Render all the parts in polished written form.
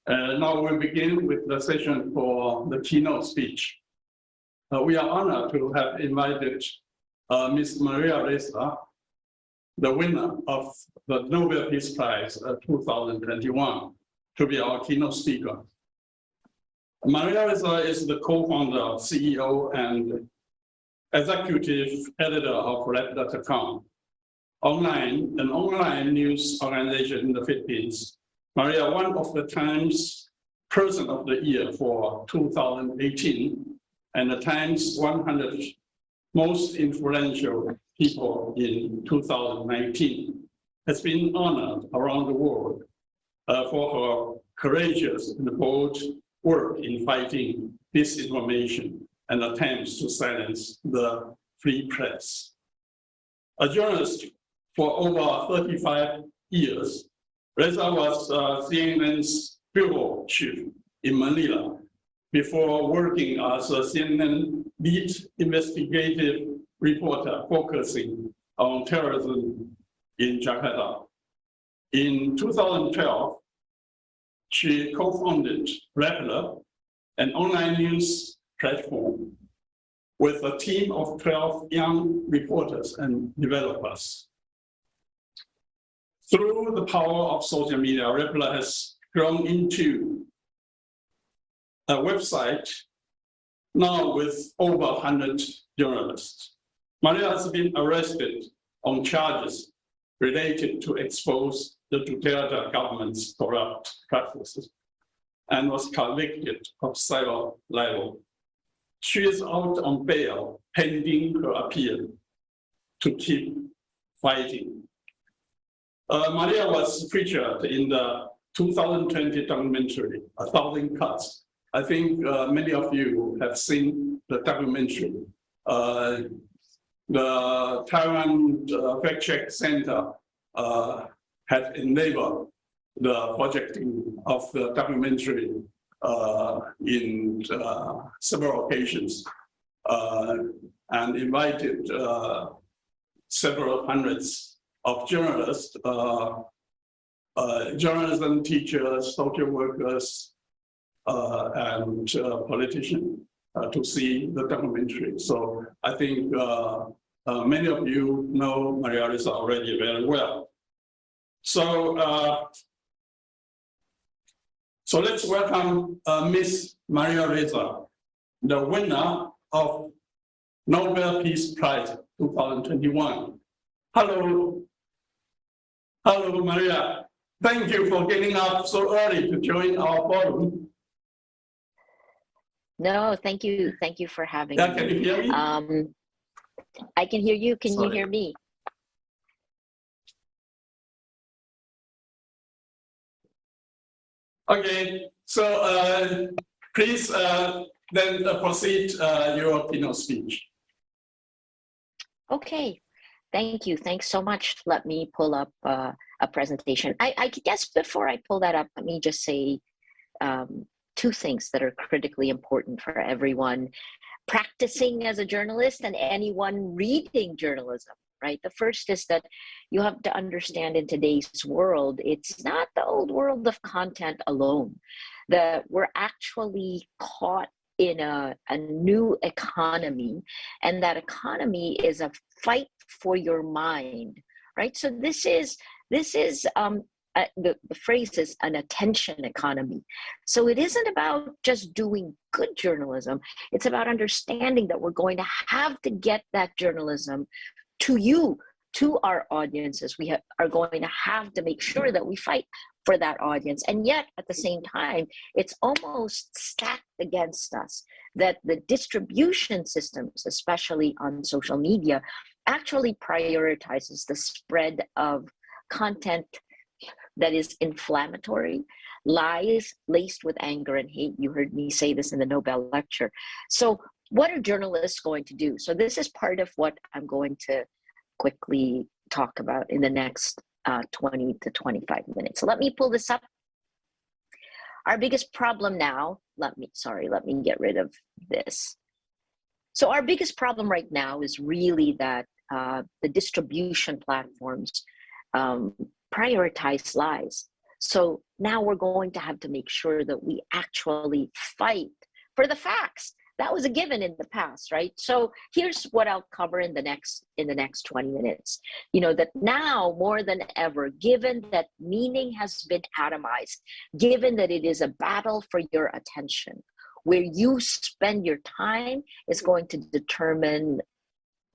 Now we'll begin with the session for the keynote speech. We are honored to have invited Ms. Maria Ressa, the winner of the Nobel Peace Prize 2021, to be our keynote speaker. Maria Ressa is the co-founder, CEO, and executive editor of Rappler.com, an online news organization in the Philippines. Maria, one of the Times Person of the Year for 2018, and the Times 100 Most Influential People in 2019, has been honored around the world for her courageous and bold work in fighting disinformation and attempts to silence the free press. A journalist for over 35 years, Ressa was CNN's bureau chief in Manila before working as a CNN lead investigative reporter focusing on terrorism in Jakarta. In 2012, she co-founded Rappler, an online news platform with a team of 12 young reporters and developers. Through the power of social media, Rappler has grown into a website now with over 100 journalists. Maria has been arrested on charges related to expose the Duterte government's corrupt practices and was convicted of cyber libel. She is out on bail pending her appeal to keep fighting. Maria was featured in the 2020 documentary, 1,000 Cuts. I think many of you have seen the documentary. The Taiwan Fact Check Center had enabled the projecting of the documentary in several occasions and invited several hundreds of journalists, journalism teachers, social workers, and politicians to see the documentary. So I think many of you know Maria Ressa already very well. So, so let's welcome Ms. Maria Ressa, the winner of Nobel Peace Prize 2021. Hello. Hello, Maria. Thank you for getting up so early to join our forum. No, thank you. Thank you for having me. Can you hear me? I can hear you. Can you hear me? Okay, so please then proceed your keynote speech. Okay, thank you. Thanks so much. Let me pull up a presentation. I guess before I pull that up, let me just say two things that are critically important for everyone practicing as a journalist and anyone reading journalism, right? The first is that you have to understand in today's world, it's not the old world of content alone, that we're actually caught in a new economy, and that economy is a fight for your mind, right? So this is the phrase is an attention economy. So it isn't about just doing good journalism. It's about understanding that we're going to have to get that journalism to you, to our audiences. We are going to have to make sure that we fight for that audience. And yet at the same time, it's almost stacked against us that the distribution systems, especially on social media, actually prioritizes the spread of content that is inflammatory, lies laced with anger and hate. You heard me say this in the Nobel lecture. So what are journalists going to do? So this is part of what I'm going to quickly talk about in the next 20 to 25 minutes. So let me pull this up. Our biggest problem now, let me get rid of this. So our biggest problem right now is really that the distribution platforms prioritize lies. So now we're going to have to make sure that we actually fight for the facts. That was a given in the past, right? So here's what I'll cover in the next 20 minutes. That now more than ever, given that meaning has been atomized, given that it is a battle for your attention, where you spend your time is going to determine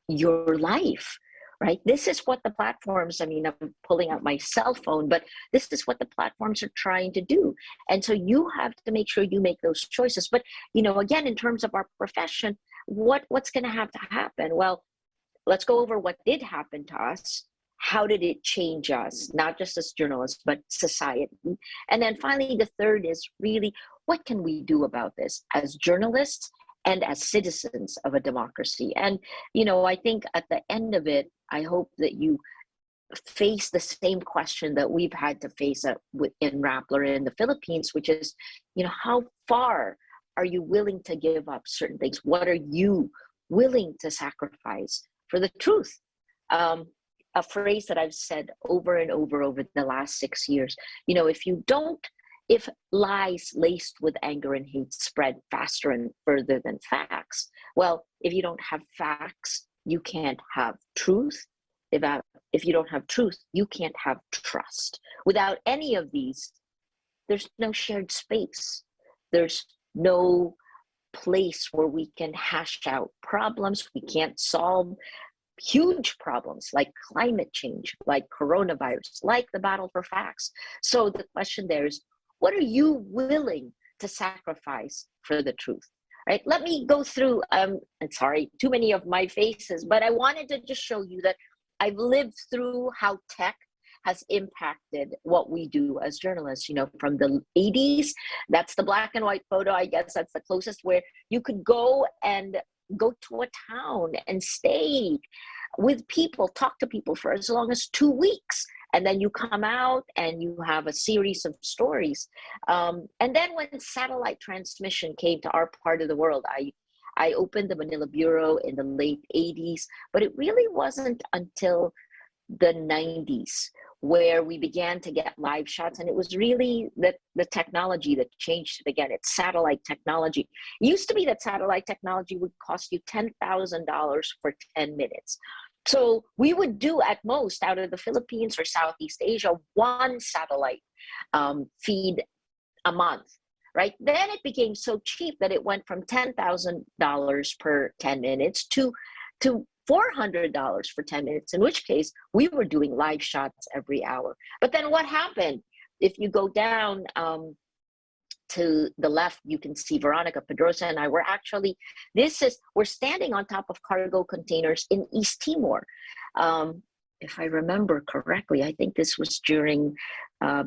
your life, right? This is what the platforms, I'm pulling out my cell phone, but this is what the platforms are trying to do. And so you have to make sure you make those choices. But, again, in terms of our profession, what's going to have to happen? Well, let's go over what did happen to us. How did it change us, not just as journalists, but society? And then finally, the third is really, what can we do about this as journalists and as citizens of a democracy? And, I think at the end of it, I hope that you face the same question that we've had to face in Rappler in the Philippines, which is, how far are you willing to give up certain things? What are you willing to sacrifice for the truth? A phrase that I've said over and over the last 6 years, if lies laced with anger and hate spread faster and further than facts, well, if you don't have facts, you can't have truth. If you don't have truth, you can't have trust. Without any of these, there's no shared space. There's no place where we can hash out problems. We can't solve huge problems like climate change, like coronavirus, like the battle for facts. So the question there is, what are you willing to sacrifice for the truth? Right? Let me go through, and sorry, too many of my faces, but I wanted to just show you that I've lived through how tech has impacted what we do as journalists, from the 80s, that's the black and white photo, I guess that's the closest, where you could go to a town and stay with people, talk to people for as long as 2 weeks. And then you come out and you have a series of stories. And then when satellite transmission came to our part of the world, I opened the Manila Bureau in the late 80s, but it really wasn't until the 90s where we began to get live shots. And it was really the technology that changed it again. It's satellite technology. It used to be that satellite technology would cost you $10,000 for 10 minutes. So we would do at most out of the Philippines or Southeast Asia, one satellite feed a month, right? Then it became so cheap that it went from $10,000 per 10 minutes to $400 for 10 minutes, in which case we were doing live shots every hour. But then what happened? If you go down to the left, you can see Veronica Pedrosa and I were actually, we're standing on top of cargo containers in East Timor. If I remember correctly, I think this was during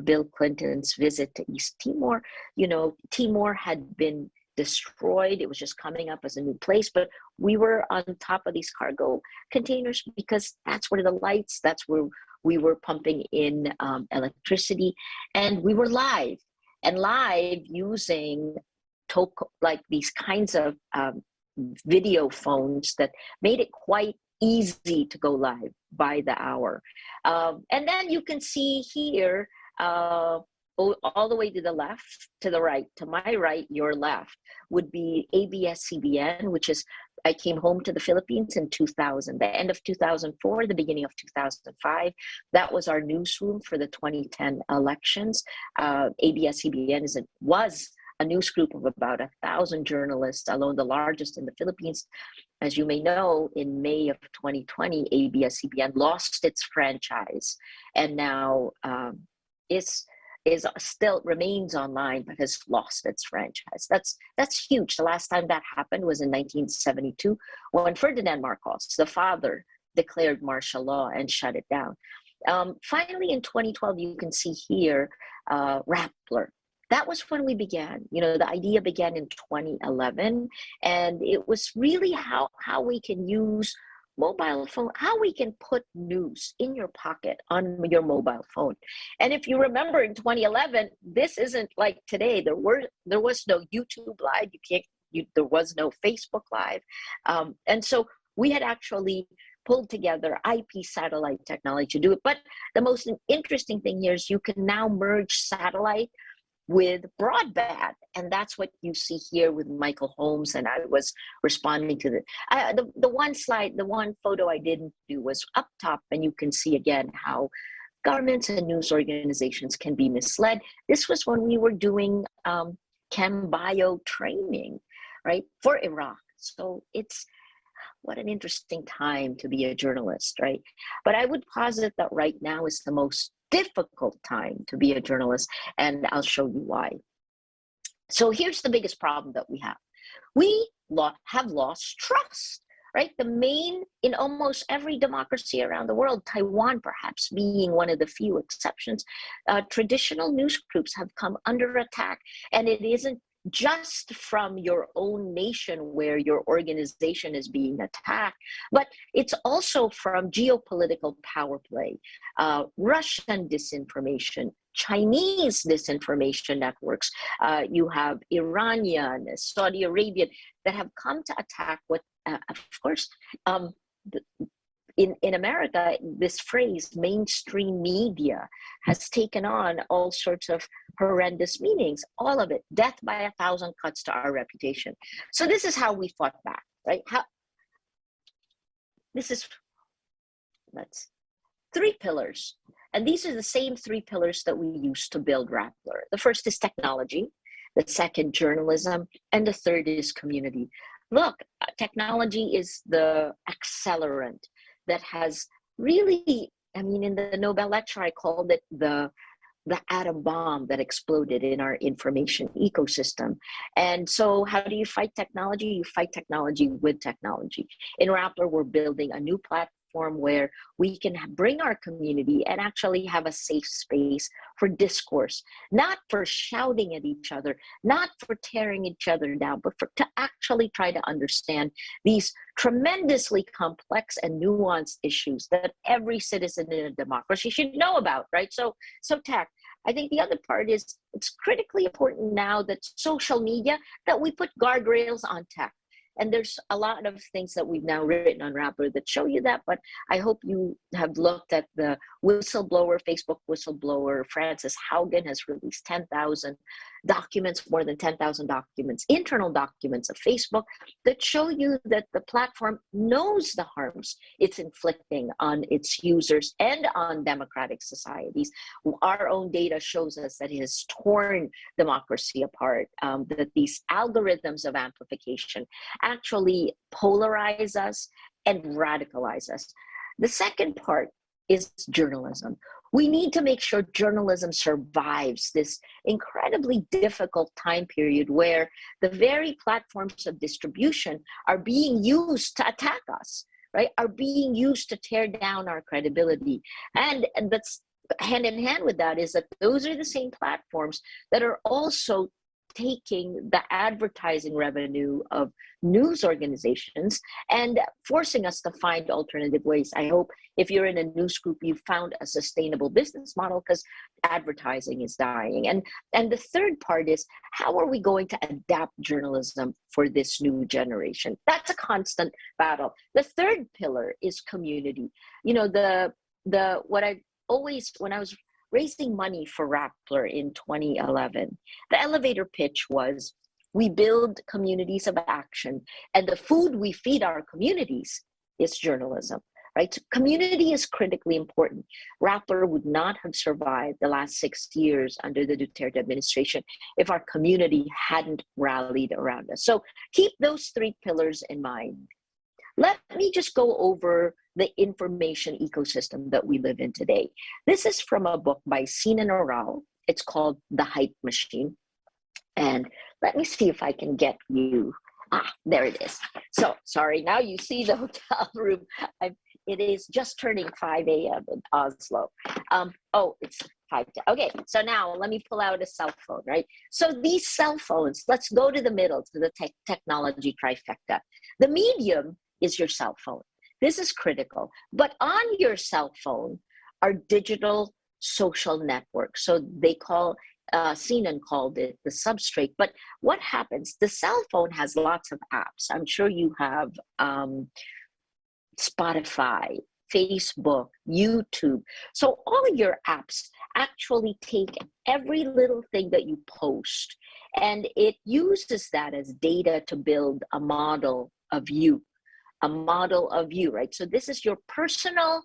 Bill Clinton's visit to East Timor. Timor had been destroyed. It was just coming up as a new place, but we were on top of these cargo containers because that's where the lights, that's where we were pumping in electricity, and we were live using like these kinds of video phones that made it quite easy to go live by the hour. And then you can see here, all the way to the left, to the right, to my right, your left, would be ABS-CBN, which is, I came home to the Philippines in 2000, the end of 2004, the beginning of 2005. That was our newsroom for the 2010 elections. ABS-CBN was a news group of about 1,000 journalists, alone the largest in the Philippines. As you may know, in May of 2020, ABS-CBN lost its franchise and now still remains online, but has lost its franchise. That's huge. The last time that happened was in 1972, when Ferdinand Marcos, the father, declared martial law and shut it down. Finally, in 2012, you can see here, Rappler. That was when we began. The idea began in 2011, and it was really how we can use mobile phone, how we can put news in your pocket on your mobile phone. And if you remember in 2011, this isn't like today. There was no YouTube Live. There was no Facebook Live. And so we had actually pulled together IP satellite technology to do it. But the most interesting thing here is you can now merge satellite with broadband. And that's what you see here with Michael Holmes. And I was responding to the one slide, the one photo I didn't do was up top. And you can see again how governments and news organizations can be misled. This was when we were doing chem bio training, right, for Iraq. So it's, what an interesting time to be a journalist, right? But I would posit that right now is the most difficult time to be a journalist, and I'll show you why. So here's the biggest problem that we have. We have lost trust, right? The main, in almost every democracy around the world, Taiwan perhaps being one of the few exceptions, traditional news groups have come under attack, and it isn't just from your own nation where your organization is being attacked, but it's also from geopolitical power play, Russian disinformation, Chinese disinformation networks. You have Iranian, Saudi Arabian that have come to attack what, of course, in America, this phrase, mainstream media, has taken on all sorts of horrendous meanings, all of it, death by 1,000 cuts to our reputation. So this is how we fought back, right? This is, that's 3 pillars. And these are the same 3 pillars that we used to build Rappler. The first is technology, the second, journalism, and the third is community. Look, technology is the accelerant that has really, I mean, in the Nobel lecture, I called it the atom bomb that exploded in our information ecosystem. And so how do you fight technology? You fight technology with technology. In Rappler, we're building a new platform where we can bring our community and actually have a safe space for discourse, not for shouting at each other, not for tearing each other down, but to actually try to understand these tremendously complex and nuanced issues that every citizen in a democracy should know about, right? So tech. I think the other part is it's critically important now that social media, that we put guardrails on tech. And there's a lot of things that we've now written on Rappler that show you that, but I hope you have looked at the whistleblower, Facebook whistleblower, Frances Haugen has released 10,000 documents, more than 10,000 documents, internal documents of Facebook that show you that the platform knows the harms it's inflicting on its users and on democratic societies. Our own data shows us that it has torn democracy apart, that these algorithms of amplification actually polarize us and radicalize us. The second part is journalism. We need to make sure journalism survives this incredibly difficult time period where the very platforms of distribution are being used to attack us, right? Are being used to tear down our credibility. And that's hand in hand with that is that those are the same platforms that are also taking the advertising revenue of news organizations and forcing us to find alternative ways. I hope if you're in a news group, you found a sustainable business model because advertising is dying. And the third part is, how are we going to adapt journalism for this new generation? That's a constant battle. The third pillar is community. You know, what I always, when I was raising money for Rappler in 2011, the elevator pitch was, we build communities of action, and the food we feed our communities is journalism, right? So community is critically important. Rappler would not have survived the last 6 years under the Duterte administration if our community hadn't rallied around us. So keep those 3 pillars in mind. Let me just go over the information ecosystem that we live in today. This is from a book by Sinan Oral. It's called The Hype Machine. And let me see if I can get you. There it is. So sorry, now you see the hotel room. It is just turning 5 a.m. in Oslo. It's 5. Okay, so now let me pull out a cell phone, right? So these cell phones, let's go to the middle, to the technology trifecta. The medium is your cell phone. This is critical. But on your cell phone are digital social networks. So they call, Sinan called it the substrate. But what happens? The cell phone has lots of apps. I'm sure you have Spotify, Facebook, YouTube. So all of your apps actually take every little thing that you post, and it uses that as data to build a model of you, right? So this is your personal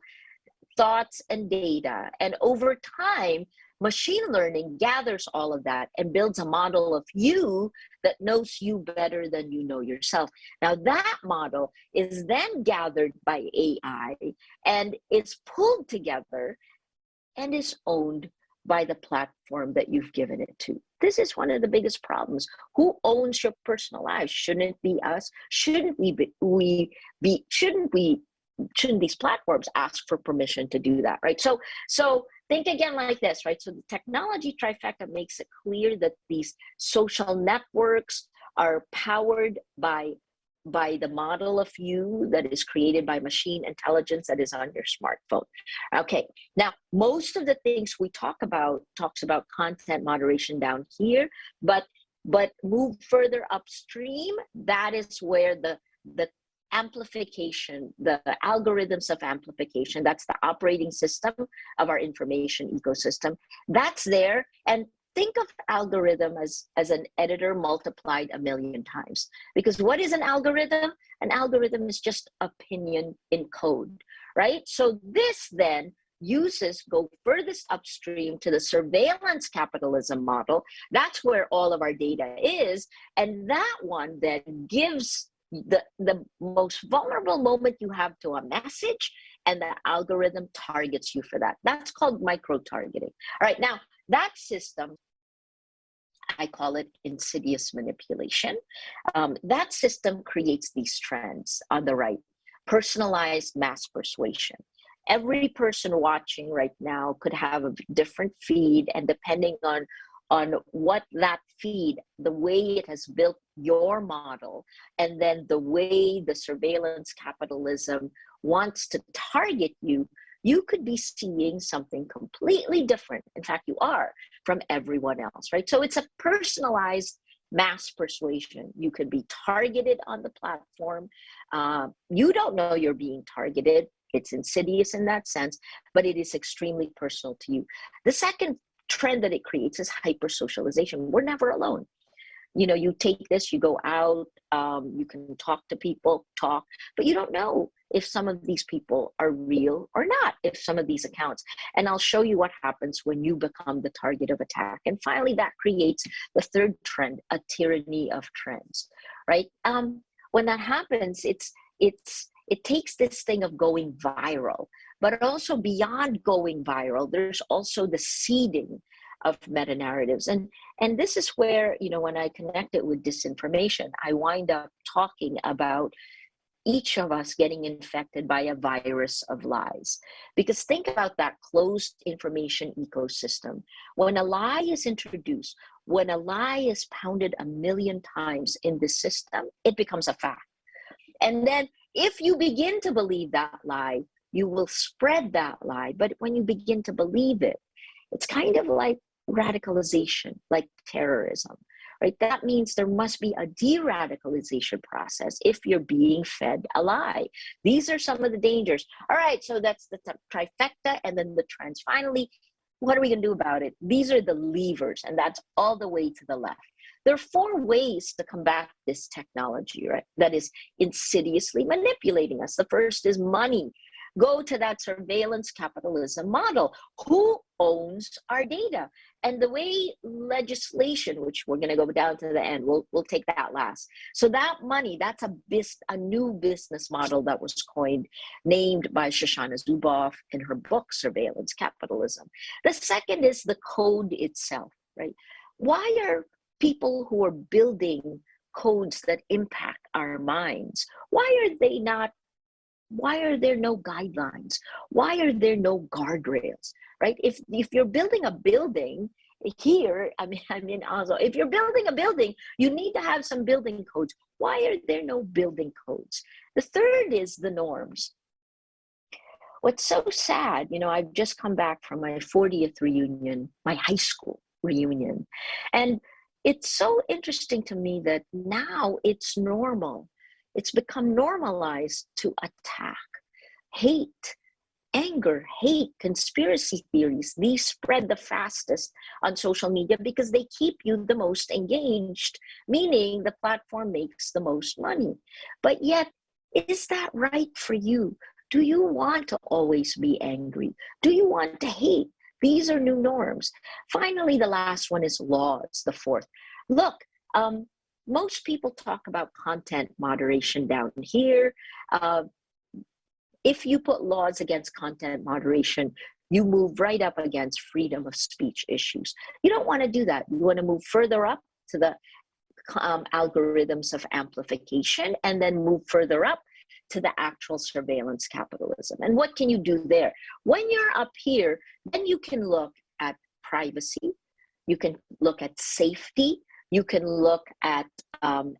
thoughts and data. And over time, machine learning gathers all of that and builds a model of you that knows you better than you know yourself. Now that model is then gathered by AI and is pulled together and is owned by the platform that you've given it to. This is one of the biggest problems. Who owns your personal life? Shouldn't it be us? Shouldn't these platforms ask for permission to do that, right? So think again like this, right? So the technology trifecta makes it clear that these social networks are powered by the model of you that is created by machine intelligence that is on your smartphone. Okay, now most of the things we talks about content moderation down here, but move further upstream, that is where the amplification, the algorithms of amplification, that's the operating system of our information ecosystem, that's there. And think of algorithm as an editor multiplied 1,000,000 times. Because what is an algorithm? An algorithm is just opinion in code, right? So this then go furthest upstream to the surveillance capitalism model. That's where all of our data is. And that one then gives the most vulnerable moment you have to a message, and the algorithm targets you for that. That's called micro-targeting. All right, now that system, I call it insidious manipulation. That system creates these trends on the right. Personalized mass persuasion. Every person watching right now could have a different feed, and depending on what that feed, the way it has built your model, and then the way the surveillance capitalism wants to target you, you could be seeing something completely different. In fact, you are from everyone else, right? So it's a personalized mass persuasion. You could be targeted on the platform. You don't know you're being targeted. It's insidious in that sense, but it is extremely personal to you. The second trend that it creates is hypersocialization. We're never alone. You know, you take this, you go out, you can talk to people, but you don't know if some of these people are real or not, if some of these accounts. And I'll show you what happens when you become the target of attack. And finally, that creates the third trend, a tyranny of trends, right? When that happens, it takes this thing of going viral, but also beyond going viral, there's also the seeding of meta-narratives. And this is where, you know, when I connect it with disinformation, I wind up talking about each of us getting infected by a virus of lies. Because think about that closed information ecosystem. When a lie is introduced, when a lie is pounded 1,000,000 times in the system, it becomes a fact. And then if you begin to believe that lie, you will spread that lie. But when you begin to believe it, it's kind of like radicalization, like terrorism, right? That means there must be a de-radicalization process if you're being fed a lie. These are some of the dangers. All right, so that's the trifecta and then the trends. Finally, what are we gonna do about it? These are the levers, and that's all the way to the left. There are 4 ways to combat this technology, right? That is insidiously manipulating us. The first is money. Go to that surveillance capitalism model. Who owns our data? And the way legislation, which we're going to go down to the end, we'll take that last. So that money, that's a new business model that was coined, named by Shoshana Zuboff in her book, Surveillance Capitalism. The second is the code itself, right? Why are people who are building codes that impact our minds, why are there no guidelines? Why are there no guardrails, right? If you're building a building here, I'm in Oslo, if you're building a building, you need to have some building codes. Why are there no building codes? The third is the norms. What's so sad, you know, I've just come back from my 40th reunion, my high school reunion. And it's so interesting to me that now it's normal. It's become normalized to attack, hate, anger, hate, conspiracy theories, these spread the fastest on social media because they keep you the most engaged, meaning the platform makes the most money. But yet, is that right for you? Do you want to always be angry? Do you want to hate? These are new norms. Finally, the last one is laws, the fourth. Look, most people talk about content moderation down here. If you put laws against content moderation, you move right up against freedom of speech issues. You don't want to do that. You want to move further up to the algorithms of amplification and then move further up to the actual surveillance capitalism. And what can you do there? When you're up here, then you can look at privacy, you can look at safety, you can look at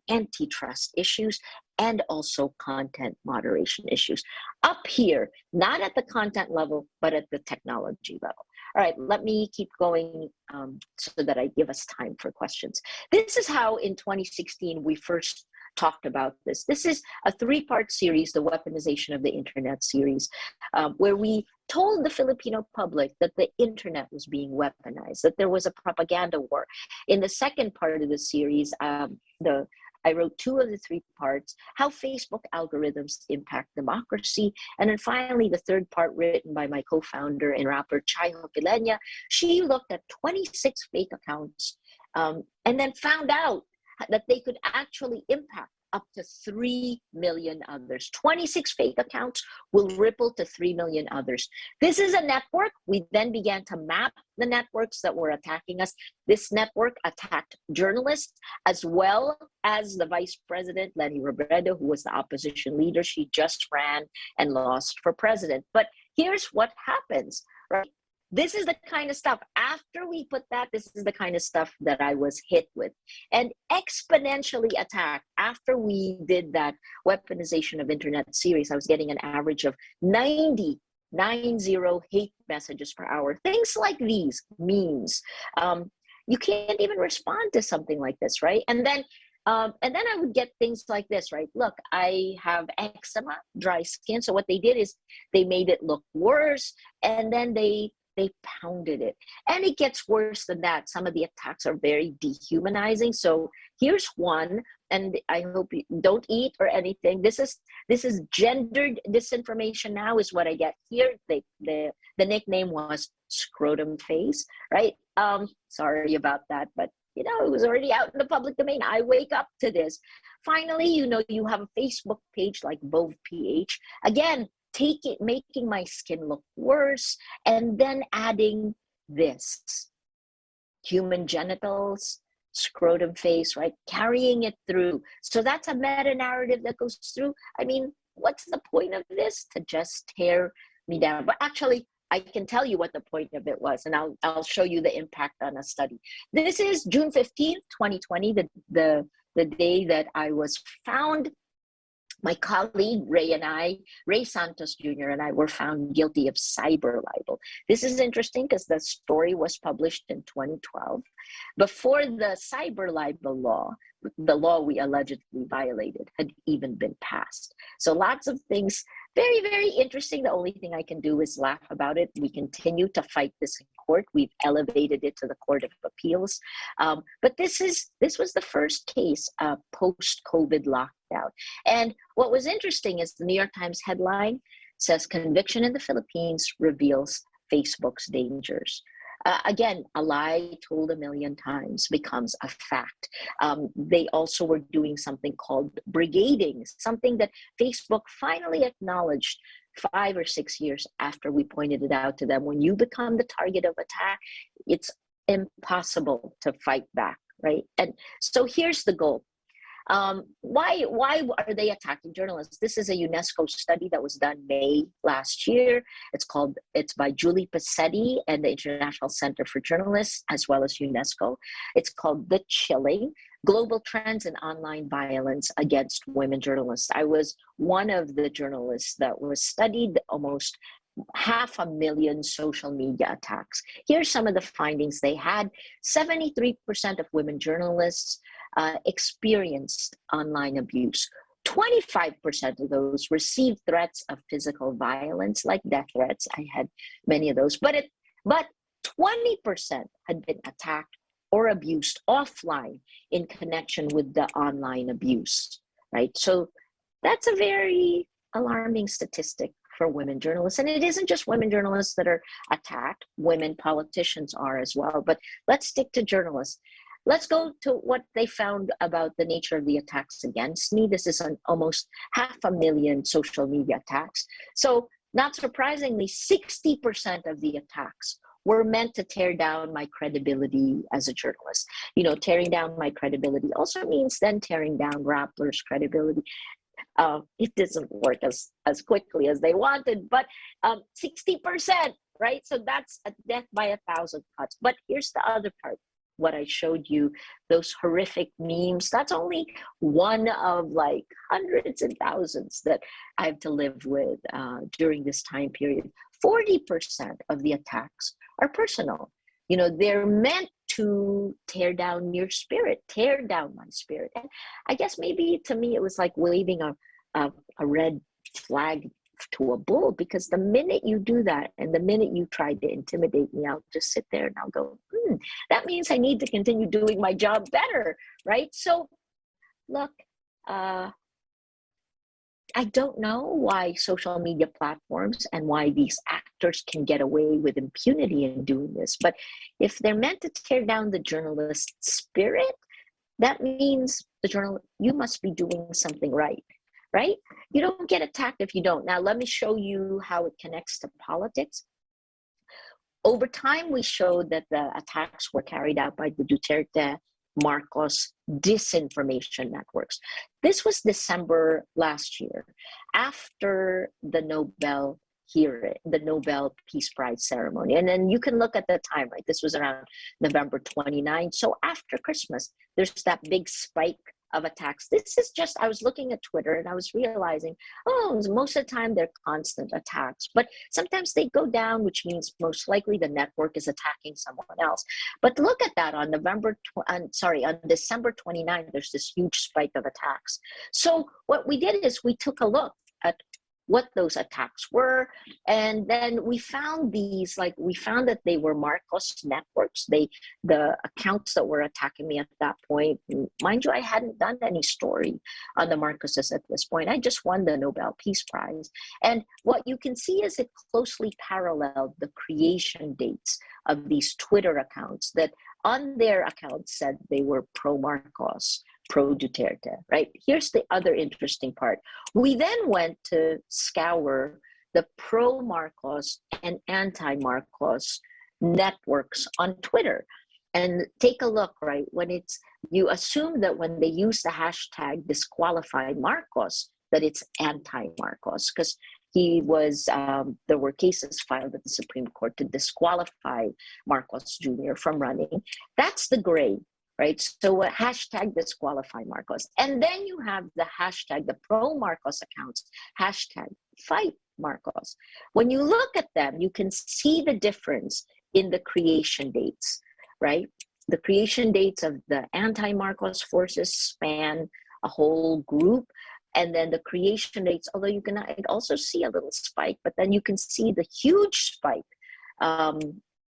antitrust issues, and also content moderation issues. Up here, not at the content level, but at the technology level. All right, let me keep going so that I give us time for questions. This is how in 2016 we first talked about this. This is a three-part series, the Weaponization of the Internet series, where we told the Filipino public that the internet was being weaponized, that there was a propaganda war. In the second part of the series, I wrote two of the three parts, how Facebook algorithms impact democracy. And then finally, the third part written by my co-founder in Rappler, Chai, she looked at 26 fake accounts and then found out that they could actually impact up to 3 million others. 26 fake accounts will ripple to 3 million others. This is a network. We then began to map the networks that were attacking us. This network attacked journalists as well as the vice president, Lenny Robredo, who was the opposition leader. She just ran and lost for president. But here's what happens, right? This is the kind of stuff, after we put that, this is the kind of stuff that I was hit with and exponentially attacked. After we did that Weaponization of Internet series, I was getting an average of 90 hate messages per hour. Things like these, memes. You can't even respond to something like this, right? And then I would get things like this, right? Look, I have eczema, dry skin. So what they did is they made it look worse, and then they pounded it. And it gets worse than that. Some of the attacks are very dehumanizing. So here's one, and I hope you don't eat or anything. This is gendered disinformation now is what I get here. The nickname was scrotum face, right? Sorry about that, but you know, it was already out in the public domain. I wake up to this. Finally, you know, you have a Facebook page like VovPH. Again, making my skin look worse, and then adding this, human genitals, scrotum face, right? Carrying it through. So that's a meta-narrative that goes through. I mean, what's the point of this? To just tear me down. But actually, I can tell you what the point of it was, and I'll show you the impact on a study. This is June 15th, 2020, the day that I was found. My colleague, Ray Santos Jr. and I were found guilty of cyber libel. This is interesting because the story was published in 2012. Before the cyber libel law, the law we allegedly violated, had even been passed. So lots of things, very, very interesting. The only thing I can do is laugh about it. We continue to fight this in court. We've elevated it to the Court of Appeals. But this was the first case post-COVID lockdown. And what was interesting is the New York Times headline says, "Conviction in the Philippines reveals Facebook's dangers." Again, a lie told a million times becomes a fact. They also were doing something called brigading, something that Facebook finally acknowledged 5 or 6 years after we pointed it out to them. When you become the target of attack, it's impossible to fight back, right? And so here's the goal. Why are they attacking journalists? This is a UNESCO study that was done May last year. It's by Julie Passetti and the International Center for Journalists, as well as UNESCO. It's called The Chilling: Global Trends in Online Violence Against Women Journalists. I was one of the journalists that was studied, almost 500,000 social media attacks. Here's some of the findings they had. 73% of women journalists experienced online abuse. 25% of those received threats of physical violence, like death threats. I had many of those, but 20% had been attacked or abused offline in connection with the online abuse, right? So that's a very alarming statistic for women journalists. And it isn't just women journalists that are attacked, women politicians are as well. But let's stick to journalists. Let's go to what they found about the nature of the attacks against me. This is on almost 500,000 social media attacks. So not surprisingly, 60% of the attacks were meant to tear down my credibility as a journalist. You know, tearing down my credibility also means then tearing down Rappler's credibility. It doesn't work as quickly as they wanted, but 60%, right? So that's a death by 1,000 cuts. But here's the other part. What I showed you, those horrific memes, that's only one of like hundreds and thousands that I have to live with during this time period. 40% of the attacks are personal. You know, they're meant to tear down your spirit, tear down my spirit. And I guess maybe to me, it was like waving a red flag to a bull, because the minute you do that and the minute you try to intimidate me, I'll just sit there and I'll go, that means I need to continue doing my job better, right? So look, I don't know why social media platforms and why these actors can get away with impunity in doing this, but if they're meant to tear down the journalist's spirit, that means you must be doing something right. Right? You don't get attacked if you don't. Now, let me show you how it connects to politics. Over time, we showed that the attacks were carried out by the Duterte Marcos disinformation networks. This was December last year, after the Nobel hearing, the Nobel Peace Prize ceremony. And then you can look at the time, right? This was around November 29. So after Christmas, there's that big spike of attacks. This is just, I was looking at Twitter and I was realizing, most of the time they're constant attacks, but sometimes they go down, which means most likely the network is attacking someone else. But look at that, on December 29th, there's this huge spike of attacks. So what we did is we took a look at what those attacks were, and then we found that they were Marcos networks. The accounts that were attacking me at that point, mind you, I hadn't done any story on the Marcoses at this point. I just won the Nobel Peace Prize, and what you can see is it closely paralleled the creation dates of these Twitter accounts that on their accounts said they were pro-Marcos, pro-Duterte, right? Here's the other interesting part. We then went to scour the pro-Marcos and anti-Marcos networks on Twitter and take a look, right? You assume that when they use the hashtag disqualify Marcos, that it's anti-Marcos, because there were cases filed at the Supreme Court to disqualify Marcos Jr. from running. That's the gray. Right? So hashtag disqualify Marcos. And then you have the hashtag, the pro-Marcos accounts, hashtag fight Marcos. When you look at them, you can see the difference in the creation dates, right? The creation dates of the anti-Marcos forces span a whole group. And then the creation dates, although you can also see a little spike, but then you can see the huge spike,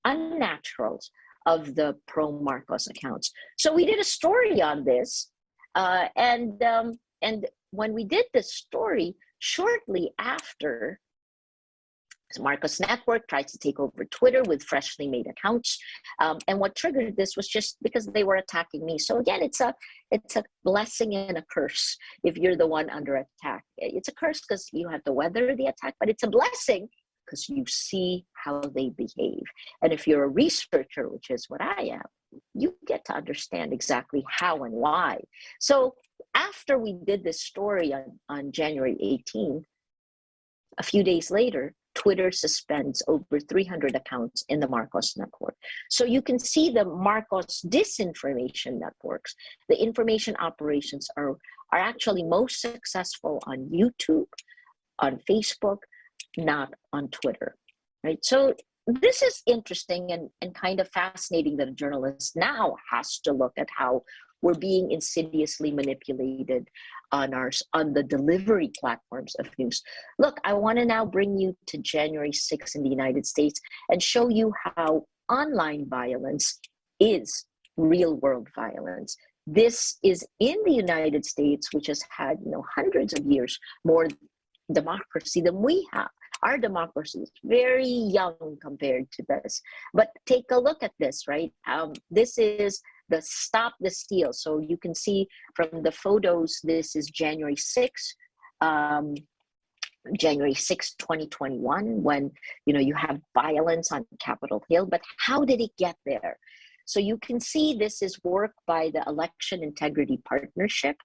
unnaturals, of the pro-Marcos accounts. So we did a story on this, and when we did this story, shortly after, Marcos Network tries to take over Twitter with freshly made accounts, and what triggered this was just because they were attacking me. So again, it's a blessing and a curse if you're the one under attack. It's a curse because you have to weather the attack, but it's a blessing because you see how they behave. And if you're a researcher, which is what I am, you get to understand exactly how and why. So after we did this story on January 18th, a few days later, Twitter suspends over 300 accounts in the Marcos network. So you can see the Marcos disinformation networks, the information operations are actually most successful on YouTube, on Facebook, not on Twitter, right? So this is interesting and kind of fascinating that a journalist now has to look at how we're being insidiously manipulated on the delivery platforms of news. Look, I want to now bring you to January 6th in the United States and show you how online violence is real world violence. This is in the United States, which has had, hundreds of years more democracy than we have. Our democracy is very young compared to this. But take a look at this, right? This is the Stop the Steal. So you can see from the photos, this is January 6th, January 6, 2021, when you have violence on Capitol Hill. But how did it get there? So you can see this is work by the Election Integrity Partnership.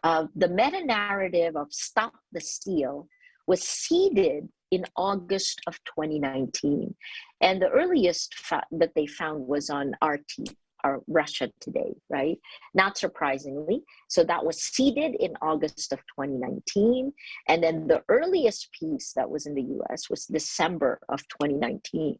The meta-narrative of Stop the Steal was seeded in August of 2019. And the earliest that they found was on RT, or Russia Today, right? Not surprisingly. So that was seeded in August of 2019. And then the earliest piece that was in the US was December of 2019.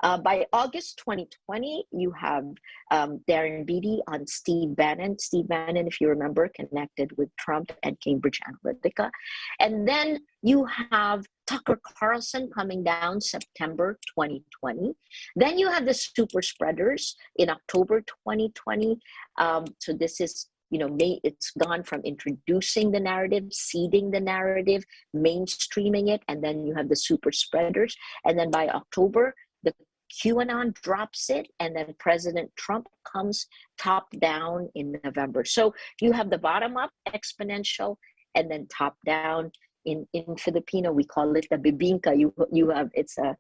By August 2020, you have Darren Beatty on Steve Bannon. Steve Bannon, if you remember, connected with Trump and Cambridge Analytica. And then you have Tucker Carlson coming down September 2020. Then you have the super spreaders in October 2020. So this is, it's gone from introducing the narrative, seeding the narrative, mainstreaming it, and then you have the super spreaders. And then by October, the QAnon drops it, and then President Trump comes top down in November. So you have the bottom up exponential and then top down. In Filipino, we call it the bibingka. You have, it's a,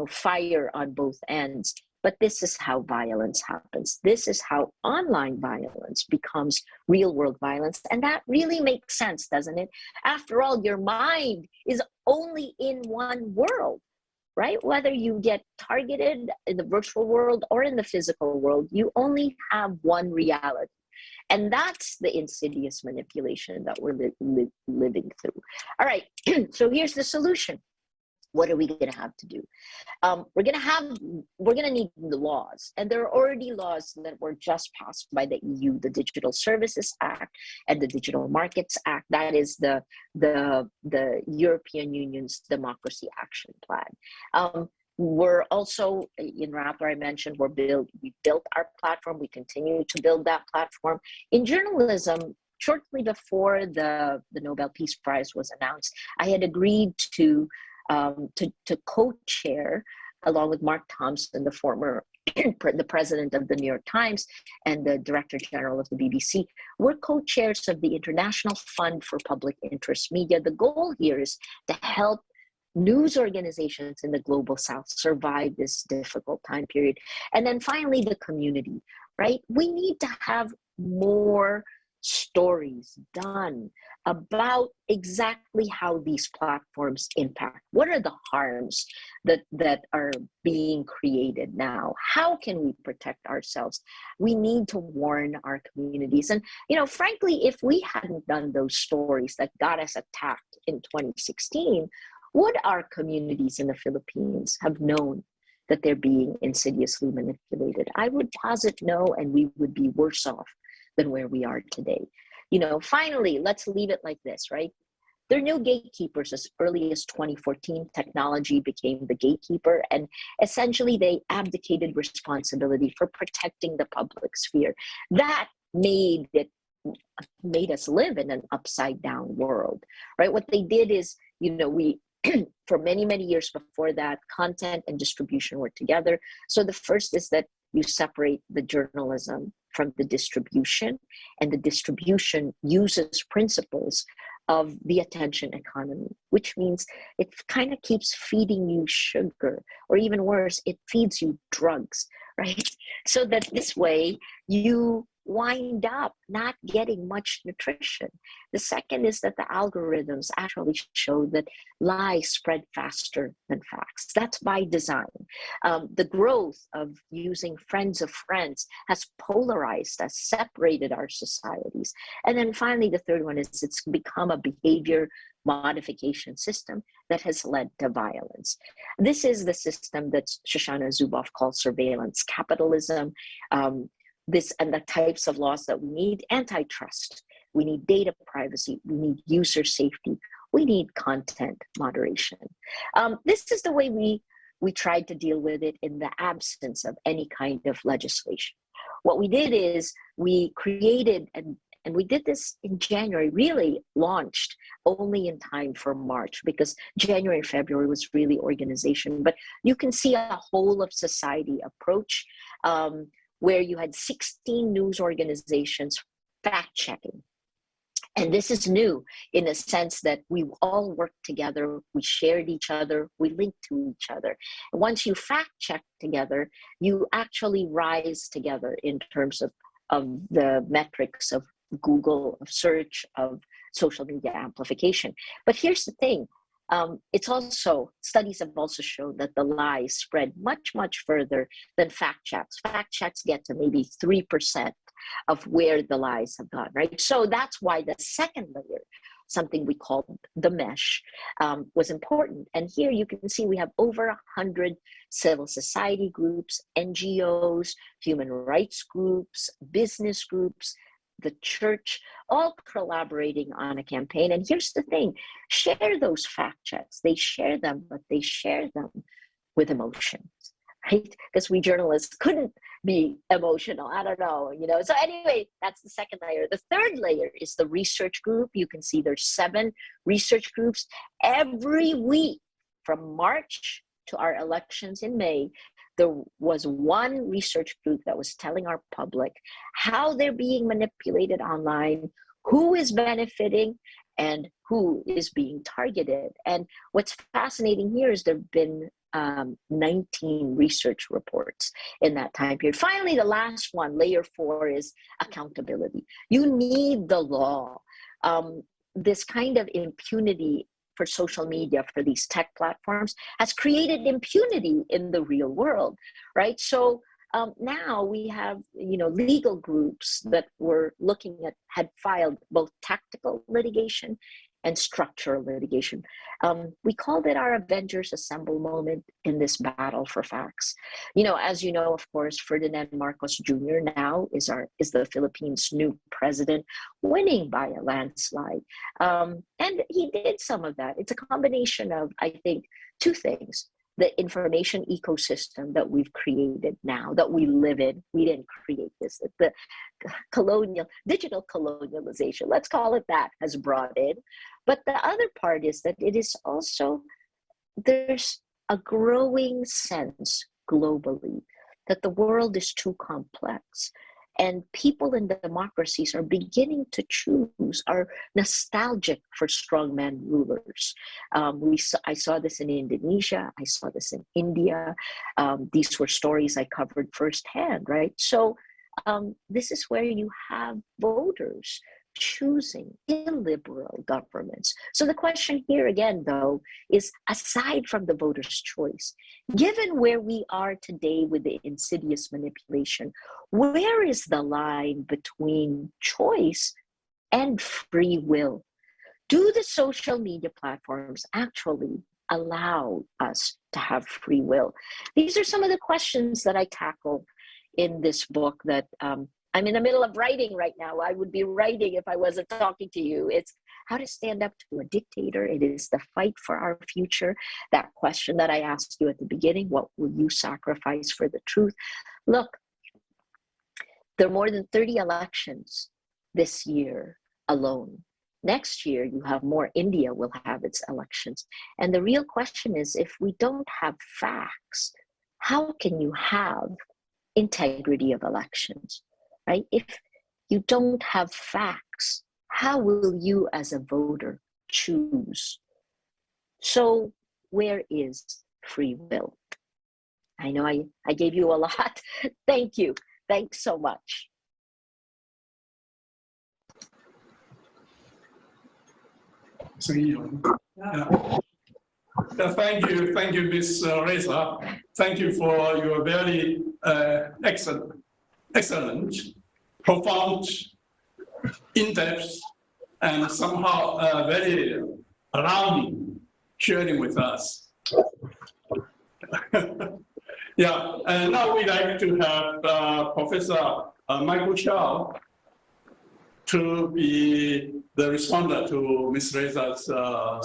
fire on both ends. But this is how violence happens. This is how online violence becomes real world violence. And that really makes sense, doesn't it? After all, your mind is only in one world, right? Whether you get targeted in the virtual world or in the physical world, you only have one reality. And that's the insidious manipulation that we're living through. All right, so here's the solution. What are we going to have to do? We're going to need the laws. And there are already laws that were just passed by the EU, the Digital Services Act and the Digital Markets Act. That is the European Union's Democracy Action Plan. We're also, in Rappler, I mentioned, we built our platform. We continue to build that platform. In journalism, shortly before the Nobel Peace Prize was announced, I had agreed to co-chair, along with Mark Thompson, the president of the New York Times and the director general of the BBC. We're co-chairs of the International Fund for Public Interest Media. The goal here is to help news organizations in the global south survive this difficult time period. And then finally, the community, right? We need to have more stories done about exactly how these platforms impact. What are the harms that are being created now? How can we protect ourselves? We need to warn our communities. And, frankly, if we hadn't done those stories that got us attacked in 2016, would our communities in the Philippines have known that they're being insidiously manipulated? I would posit no, and we would be worse off than where we are today. Finally, let's leave it like this, right? There are new gatekeepers. As early as 2014, technology became the gatekeeper, and essentially they abdicated responsibility for protecting the public sphere. That made us live in an upside down world, right? What they did is, we for many, many years before that, content and distribution were together. So the first is that you separate the journalism from the distribution, and the distribution uses principles of the attention economy, which means it kind of keeps feeding you sugar, or even worse, it feeds you drugs, right? So that this way you wind up not getting much nutrition. The second is that the algorithms actually show that lies spread faster than facts. That's by design. The growth of using friends of friends has polarized us, separated our societies. And then finally, the third one is it's become a behavior modification system that has led to violence. This is the system that Shoshana Zuboff calls surveillance capitalism. this and the types of laws that we need: antitrust, we need data privacy, we need user safety, we need content moderation. This is the way we tried to deal with it in the absence of any kind of legislation. What we did is we created, and we did this in January, really launched only in time for March, because January and February was really organization. But you can see a whole of society approach where you had 16 news organizations fact-checking. And this is new in the sense that we all worked together, we shared each other, we linked to each other. And once you fact check together, you actually rise together in terms of the metrics of Google, of search, of social media amplification. But here's the thing. It's also, studies have also shown that the lies spread much, much further than fact checks. Fact checks get to maybe 3% of where the lies have gone, right? So that's why the second layer, something we call the mesh, was important. And here you can see we have over 100 civil society groups, NGOs, human rights groups, business groups, the church, all collaborating on a campaign. And here's the thing, share those fact checks. They share them, but they share them with emotions, right? Because we journalists couldn't be emotional. I don't know, you know. So anyway, that's the second layer. The third layer is the research group. You can see there's 7 research groups. Every week from March to our elections in May, there was one research group that was telling our public how they're being manipulated online, who is benefiting, and who is being targeted. And what's fascinating here is there have been 19 research reports in that time period. Finally, the last one, layer 4, is accountability. You need the law. This kind of impunity for social media, for these tech platforms, has created impunity in the real world, right? So now we have, you know, legal groups that were looking at, had filed both tactical litigation and structural litigation. We called it our Avengers Assemble moment in this battle for facts. You know, as you know, of course, Ferdinand Marcos Jr. now is the Philippines' new president, winning by a landslide. And he did some of that. It's a combination of, I think, 2 things. The information ecosystem that we've created now, that we live in. We didn't create this. The digital colonialization, let's call it that, has brought in. But the other part is that it is also, there's a growing sense globally that the world is too complex. And people in democracies are beginning to choose, are nostalgic for strongman rulers. I saw this in Indonesia. I saw this in India. These were stories I covered firsthand, right? So this is where you have voters choosing illiberal governments. So the question here again, though, is aside from the voter's choice, given where we are today with the insidious manipulation, where is the line between choice and free will? Do the social media platforms actually allow us to have free will? These are some of the questions that I tackle in this book that I'm in the middle of writing right now. I would be writing if I wasn't talking to you. It's how to stand up to a dictator. It is the fight for our future. That question that I asked you at the beginning, what will you sacrifice for the truth? Look, there are more than 30 elections this year alone. Next year, you have more. India will have its elections. And the real question is, if we don't have facts, how can you have integrity of elections? Right? If you don't have facts, how will you as a voter choose? So where is free will? I know I gave you a lot. Thank you. Thanks so much. Thank you, Ms. Reza. Thank you for your very excellent, profound, in-depth, and somehow very alarming sharing with us. Yeah, and now we'd like to have Professor Michael Chow to be the responder to Ms. Reza's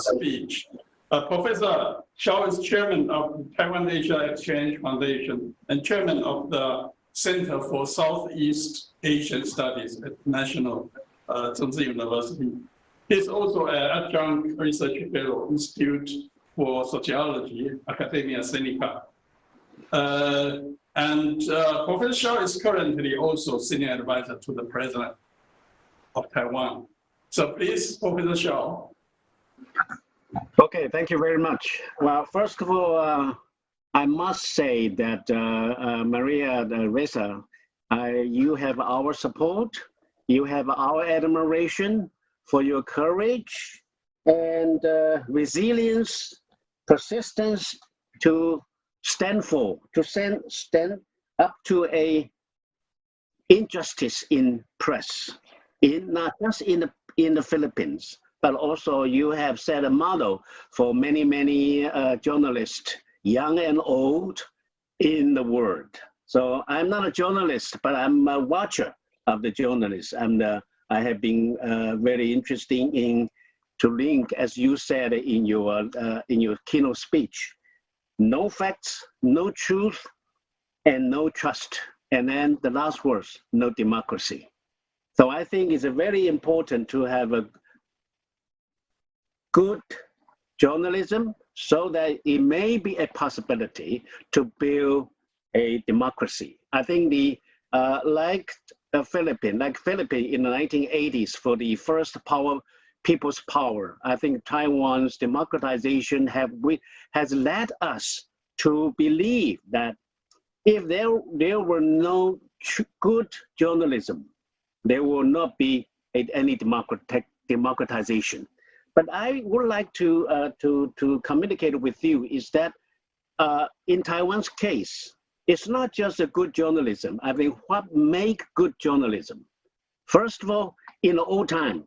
speech. Professor Chow is chairman of the Taiwan Asia Exchange Foundation and chairman of the Center for Southeast Asian Studies at National Chengchi University. He's also an adjunct research fellow, Institute for Sociology, Academia Sinica. Professor Shaw is currently also senior advisor to the president of Taiwan. So please, Professor Shaw. Okay, thank you very much. Well, first of all, I must say that Maria Reza, you have our support, you have our admiration for your courage and resilience, persistence to stand up to a injustice in press, not just in the Philippines, but also you have set a model for many journalists, young and old, in the world. So I'm not a journalist, but I'm a watcher of the journalists. I have been very interested in to link, as you said in your keynote speech, no facts, no truth, and no trust. And then the last words, no democracy. So I think it's very important to have a good journalism so that it may be a possibility to build a democracy. I think like Philippines in the 1980s for the first people's power, I think Taiwan's democratization has led us to believe that if there were no good journalism, there will not be any democratization. But I would like to communicate with you is that in Taiwan's case, it's not just a good journalism. I mean, what make good journalism? First of all, in the old time,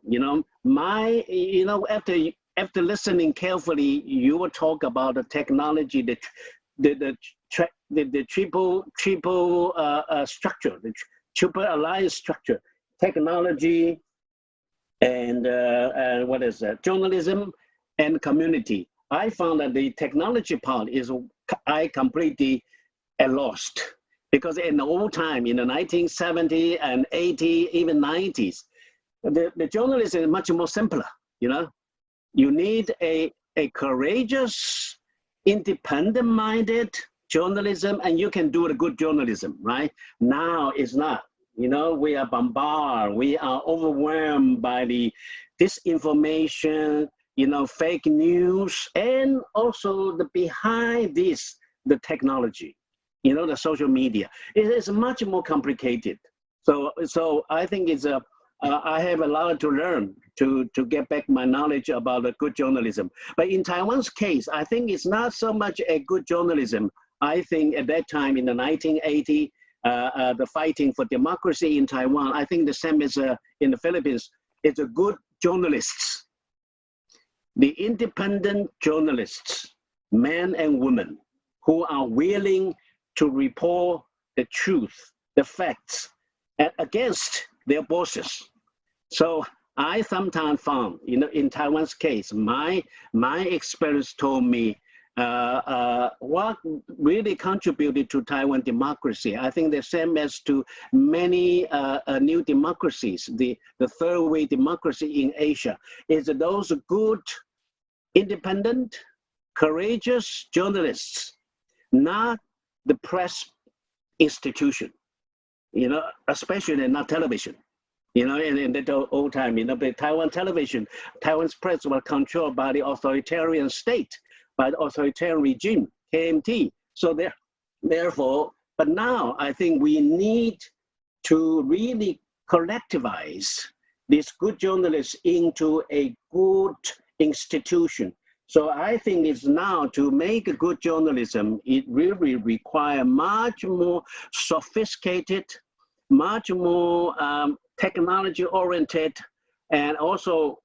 after listening carefully, you will talk about the technology, the triple structure, the triple alliance structure, technology, and what is that? Journalism and community. I found that the technology part I completely lost, because in the old time, in the 1970s and 80s, even 90s, the journalism is much more simpler. You need a courageous, independent-minded journalism, and you can do the good journalism, right? Now it's not. We are bombarded, we are overwhelmed by the disinformation, fake news, and also behind this, the technology, the social media. It is much more complicated. So I think I have a lot to learn to get back my knowledge about the good journalism. But in Taiwan's case, I think it's not so much a good journalism. I think at that time in the 1980s, the fighting for democracy in Taiwan, I think the same as in the Philippines, it's a good journalists. The independent journalists, men and women, who are willing to report the truth, the facts, against their bosses. So I sometimes found, in Taiwan's case, my experience told me what really contributed to Taiwan democracy. I think the same as to many new democracies, the third way democracy in Asia, is those good, independent, courageous journalists, not the press institution, especially not television. In the old time, the Taiwan television, Taiwan's press was controlled by the authoritarian state, by the authoritarian regime, KMT. So therefore, but now I think we need to really collectivize these good journalists into a good institution. So I think it's now to make a good journalism, it really requires much more sophisticated, much more technology-oriented, and also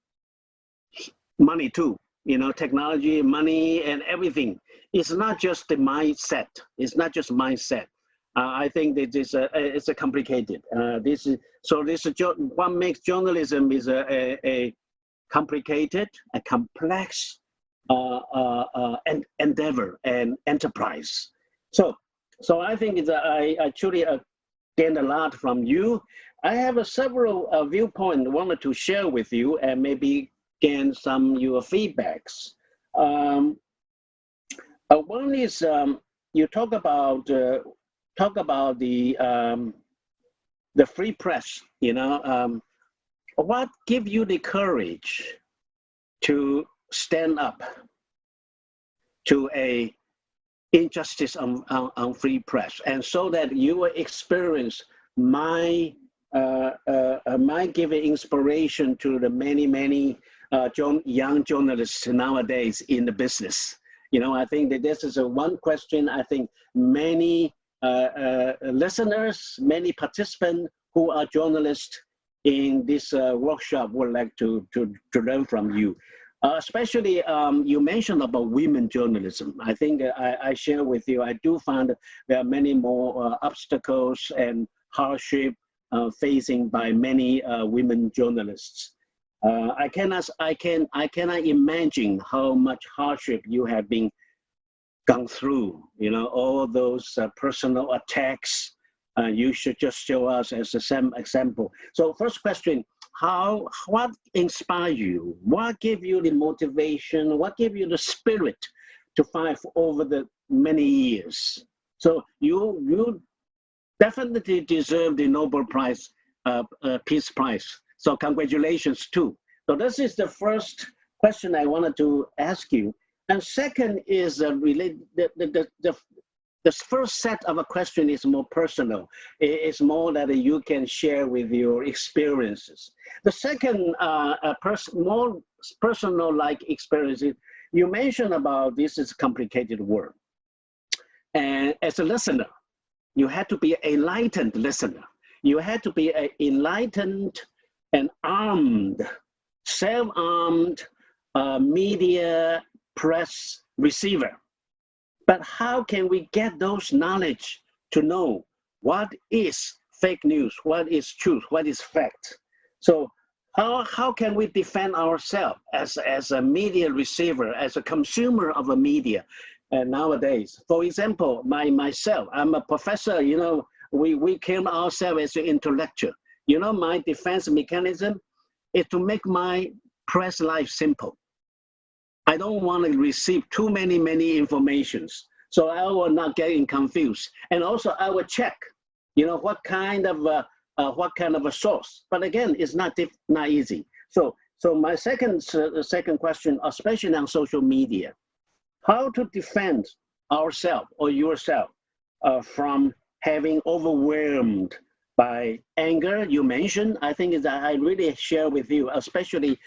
money too. Technology, money, and everything. It's not just the mindset. It's not just mindset. I think that it's a complicated. What makes journalism is a complicated, a complex endeavor and enterprise. So I think I truly gained a lot from you. I have several viewpoints I wanted to share with you and maybe gain some your feedbacks. One is you talk about the free press. You know, what gives you the courage to stand up to a injustice on free press, and so that you will experience my giving inspiration to the many young journalists nowadays in the business. You know, I think that this is one question I think many listeners, many participants who are journalists in this workshop would like to learn from you. Especially, you mentioned about women journalism. I think I share with you, I do find there are many more obstacles and hardship facing by many women journalists. I cannot imagine how much hardship you have been gone through. You know, all those personal attacks. You should just show us as a example. So first question, what inspired you? What gave you the motivation? What gave you the spirit to fight for over the many years? So you definitely deserve the Nobel Prize, Peace Prize. So congratulations too. So this is the first question I wanted to ask you. And second is related. The first set of a question is more personal. It's more that you can share with your experiences. The second, more personal-like experiences, you mentioned about this is complicated work. And as a listener, you had to be an enlightened listener. You had to be an enlightened and armed, self-armed media press receiver. But how can we get those knowledge to know what is fake news, what is truth, what is fact? So how can we defend ourselves as a media receiver, as a consumer of a media nowadays? For example, myself, I'm a professor, you know, we came ourselves as an intellectual. You know, my defense mechanism is to make my press life simple. I don't want to receive too many informations, so I will not get confused. And also, I will check, you know, what kind of a source. But again, it's not easy. So my second question, especially on social media, how to defend ourselves or yourself from having overwhelmed by anger. You mentioned, I think that I really share with you, especially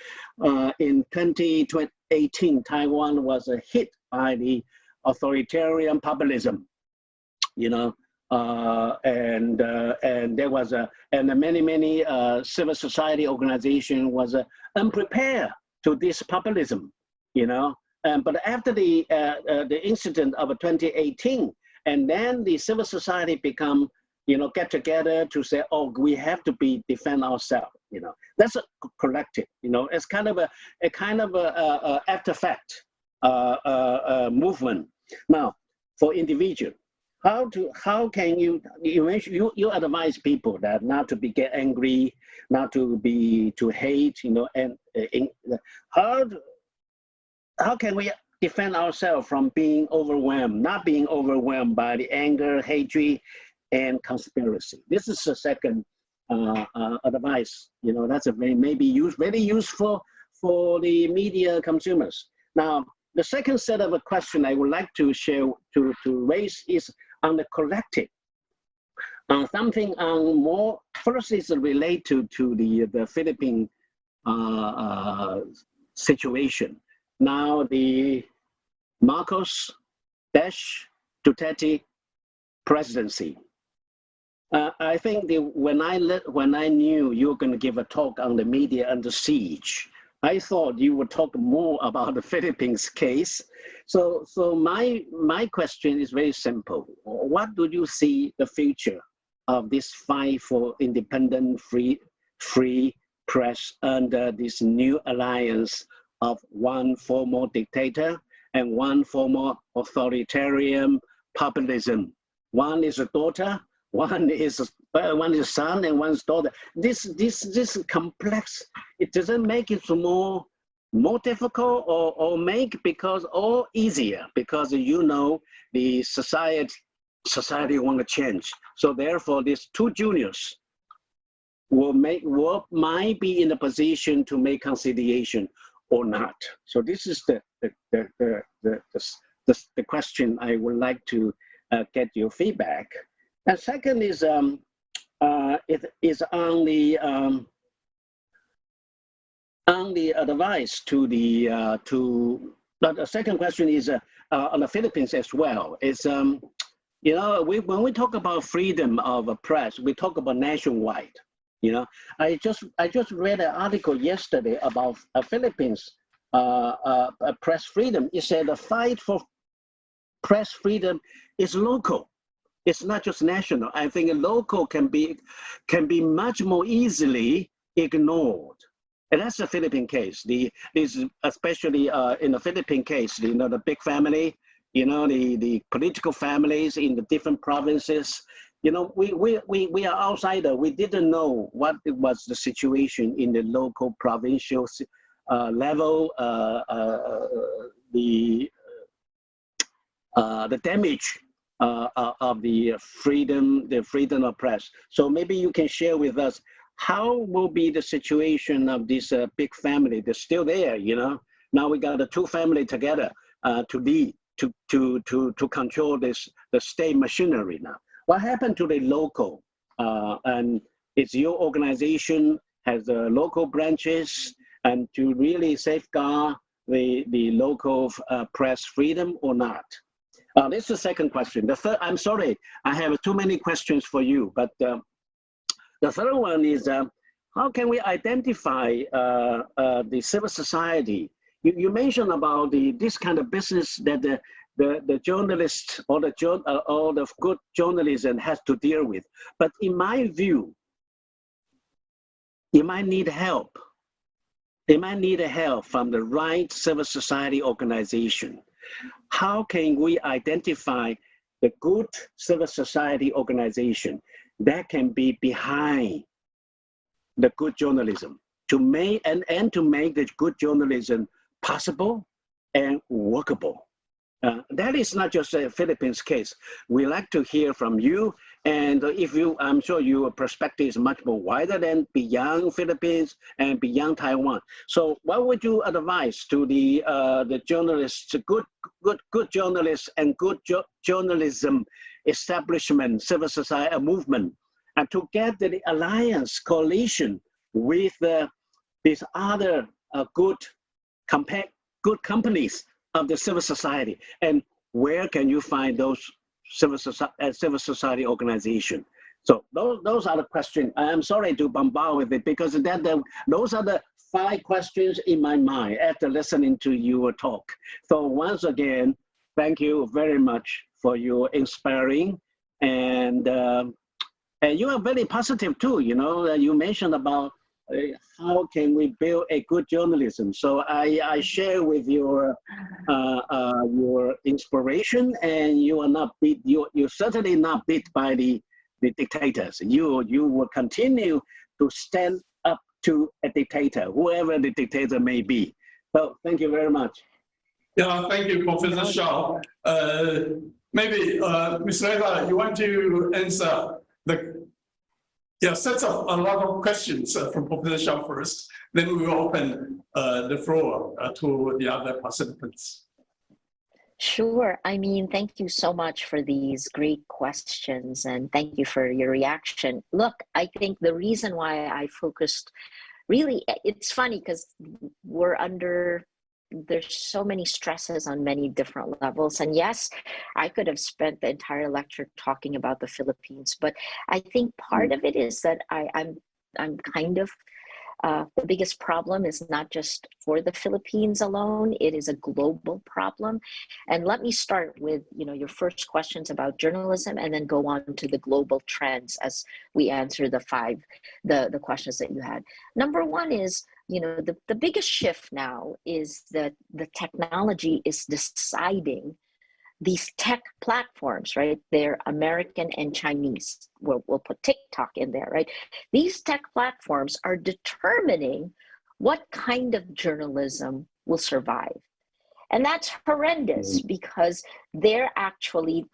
in 2018, Taiwan was hit by the authoritarian populism, you know, and there was many civil society organization was unprepared to this populism, you know. But after the incident of 2018, and then the civil society become, you know, get together to say, oh, we have to defend ourselves. You know, that's a collective. You know, it's kind of a after fact movement. Now, for individual, how can you advise people that not to get angry, not to hate, you know, and how can we defend ourselves from being overwhelmed, not being overwhelmed by the anger, hatred, and conspiracy? This is the second advice. You know, that's very useful for the media consumers. Now, the second set of a question I would like to share to raise is on the collective. Something more first is related to the Philippine situation. Now the Marcos Duterte presidency. I think when I knew you were going to give a talk on the media under siege I thought you would talk more about the Philippines case. So my question is very simple. What do you see the future of this fight for independent, free press under this new alliance of one former dictator and one former authoritarian populism? One is a daughter, one is a son, and one's daughter. This complex. It doesn't make it more difficult or make because all easier because the society want to change. So therefore, these two juniors might be in a position to make conciliation or not. So this is the question I would like to get your feedback. And second is it is on the advice to the the second question is on the Philippines as well. Is when we talk about freedom of press, we talk about nationwide. I just read an article yesterday about Philippines press freedom. It said the fight for press freedom is local. It's not just national. I think local can be much more easily ignored. And that's the Philippine case. Especially in the Philippine case, the big family, the political families in the different provinces. We are outsider. We didn't know what was the situation in the local provincial level, the damage of the freedom of press. So maybe you can share with us how will be the situation of this big family. They're still there, Now we got the two family together to lead, to control the state machinery now. What happened to the local? And it's your organization has local branches and to really safeguard the local press freedom or not? This is the second question. The third, I'm sorry, I have too many questions for you, but the third one is how can we identify the civil society? You mentioned about this kind of business that the journalists or the good journalism has to deal with. But in my view, you might need help. They might need help from the right civil society organization. How can we identify the good civil society organization that can be behind the good journalism to make to make the good journalism possible and workable? That is not just a Philippines case. We like to hear from you, and I'm sure your perspective is much more wider than beyond Philippines and beyond Taiwan. So, what would you advise to the journalists, good journalists and good journalism establishment, civil society movement, and to get the alliance coalition with these other good companies of the civil society, and where can you find those civil society organization? So those are the questions. I am sorry to bombard with it because those are the 5 questions in my mind after listening to your talk. So once again, thank you very much for your inspiring and you are very positive too. You mentioned about how can we build a good journalism? So I share with your inspiration, and you are not beat. You're certainly not beat by the dictators. You will continue to stand up to a dictator, whoever the dictator may be. So thank you very much. Yeah, thank you, Professor Shao. Maybe Ms. Reza, you want to answer sets up a lot of questions from Professor Shao first, then we will open the floor to the other participants. Sure. Thank you so much for these great questions, and thank you for your reaction. Look, I think the reason why I focused, really, it's funny because there's so many stresses on many different levels. And yes, I could have spent the entire lecture talking about the Philippines, but I think part of it is that I'm kind of The biggest problem is not just for the Philippines alone, it is a global problem. And let me start with, your first questions about journalism and then go on to the global trends as we answer the questions that you had. Number one is, the biggest shift now is that the technology is deciding these tech platforms, right? They're American and Chinese. We'll put TikTok in there, right? These tech platforms are determining what kind of journalism will survive. And that's horrendous because they've actually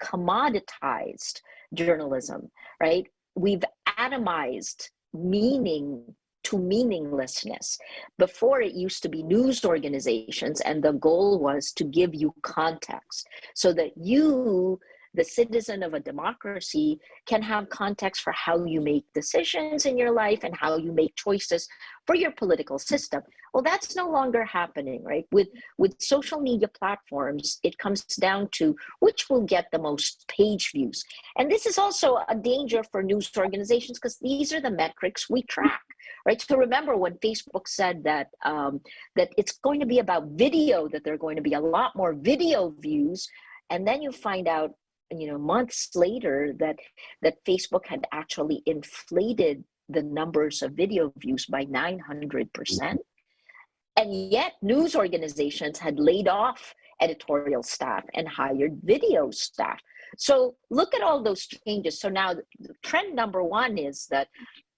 commoditized journalism, right? We've atomized meaning to meaninglessness. Before, it used to be news organizations, and the goal was to give you context so that you, the citizen of a democracy, can have context for how you make decisions in your life and how you make choices for your political system. Well, that's no longer happening, right? With social media platforms, it comes down to which will get the most page views. And this is also a danger for news organizations because these are the metrics we track. Right. So remember when Facebook said that that it's going to be about video, that there are going to be a lot more video views, and then you find out, months later that Facebook had actually inflated the numbers of video views by 900%, and yet news organizations had laid off editorial staff and hired video staff. So look at all those changes. So now trend number one is that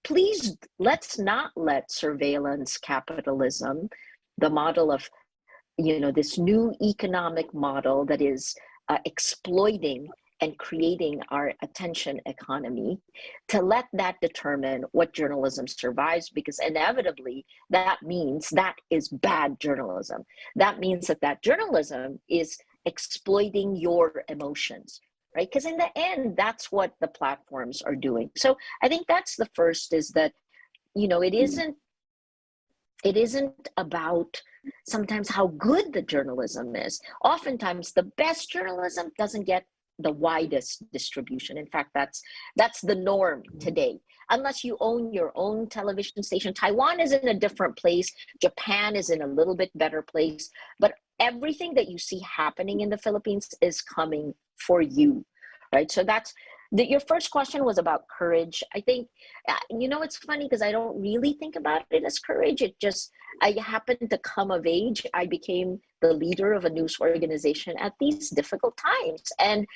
please, let's not let surveillance capitalism, the model of, this new economic model that is exploiting and creating our attention economy, to let that determine what journalism survives, because inevitably that means that is bad journalism. That means that journalism is exploiting your emotions. Right? Because in the end, that's what the platforms are doing. So I think that's the first, is that, it isn't about sometimes how good the journalism is. Oftentimes, the best journalism doesn't get the widest distribution. In fact, that's the norm today. Unless you own your own television station. Taiwan is in a different place. Japan is in a little bit better place. But everything that you see happening in the Philippines is coming for you, right? So that's your first question was about courage. I think, it's funny because I don't really think about it as courage. I happened to come of age. I became the leader of a news organization at these difficult times. And,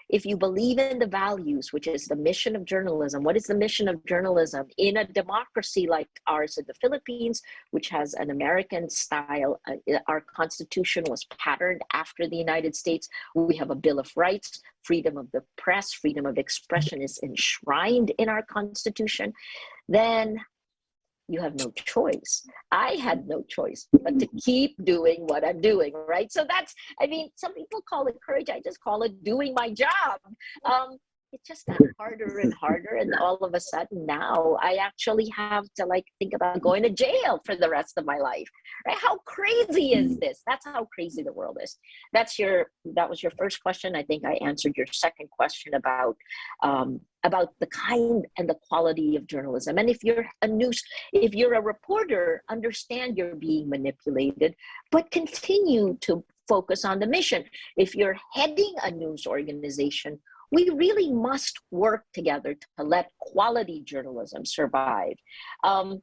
if you believe in the values, which is the mission of journalism, what is the mission of journalism in a democracy like ours in the Philippines, which has an American style? Our Constitution was patterned after the United States. We have a Bill of Rights. Freedom of the press, freedom of expression is enshrined in our Constitution. Then you have no choice. I had no choice but to keep doing what I'm doing, right? So some people call it courage. I just call it doing my job. It just got harder and harder. And all of a sudden now I actually have to think about going to jail for the rest of my life, right? How crazy is this? That's how crazy the world is. That was your first question. I think I answered your second question about the kind and the quality of journalism. And if you're a reporter, understand you're being manipulated, but continue to focus on the mission. If you're heading a news organization, we really must work together to let quality journalism survive. The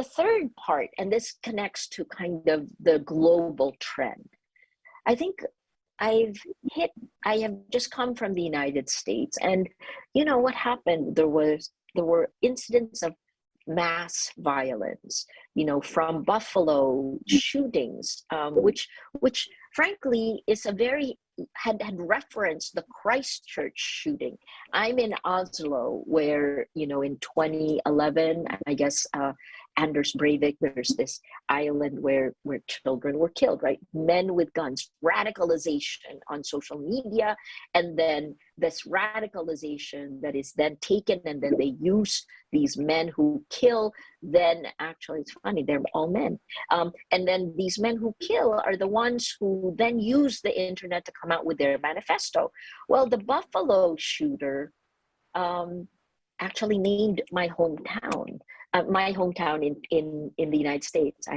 third part, and this connects to kind of the global trend. I think I have just come from the United States, and what happened? There were incidents of mass violence, from Buffalo shootings, which frankly is had referenced the Christchurch shooting. I'm in Oslo, where, in 2011, I guess, Anders Breivik, there's this island where children were killed, right? Men with guns, radicalization on social media, and then this radicalization that is then taken, and then they use these men who kill. Then actually, it's funny, they're all men. And then these men who kill are the ones who then use the internet to come out with their manifesto. Well, the Buffalo shooter actually named my hometown in the United States.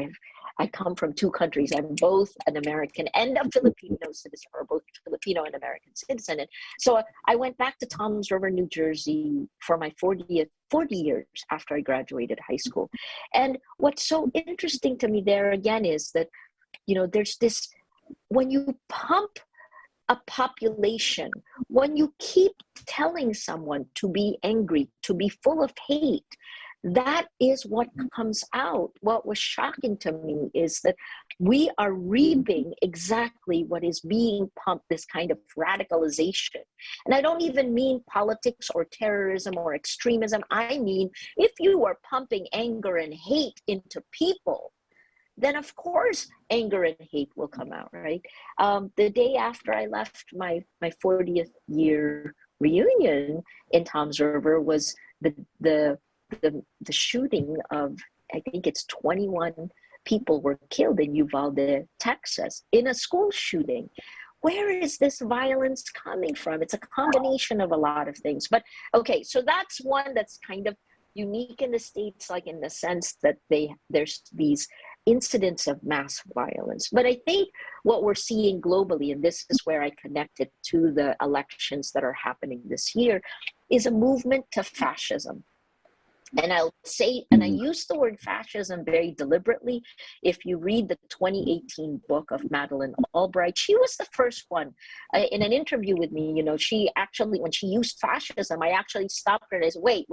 I come from two countries. I'm both an American and a Filipino citizen, or both Filipino and American citizen. And so I went back to Toms River, New Jersey for my 40 years after I graduated high school. And what's so interesting to me there again is that, there's this, when you pump a population, when you keep telling someone to be angry, to be full of hate, that is what comes out. What was shocking to me is that we are reaping exactly what is being pumped, this kind of radicalization. And I don't even mean politics or terrorism or extremism. I mean, if you are pumping anger and hate into people, then of course anger and hate will come out, right? The day after I left my 40th year reunion in Toms River was the shooting of, I think it's 21 people were killed in Uvalde, Texas, in a school shooting. Where is this violence coming from? It's a combination of a lot of things. But okay, so that's one that's kind of unique in the States, like in the sense that there's these incidents of mass violence. But I think what we're seeing globally, and this is where I connect it to the elections that are happening this year, is a movement to fascism. And I'll say, and I use the word fascism very deliberately. If you read the 2018 book of Madeleine Albright, she was the first one in an interview with me. She actually, when she used fascism, I actually stopped her and I said, wait,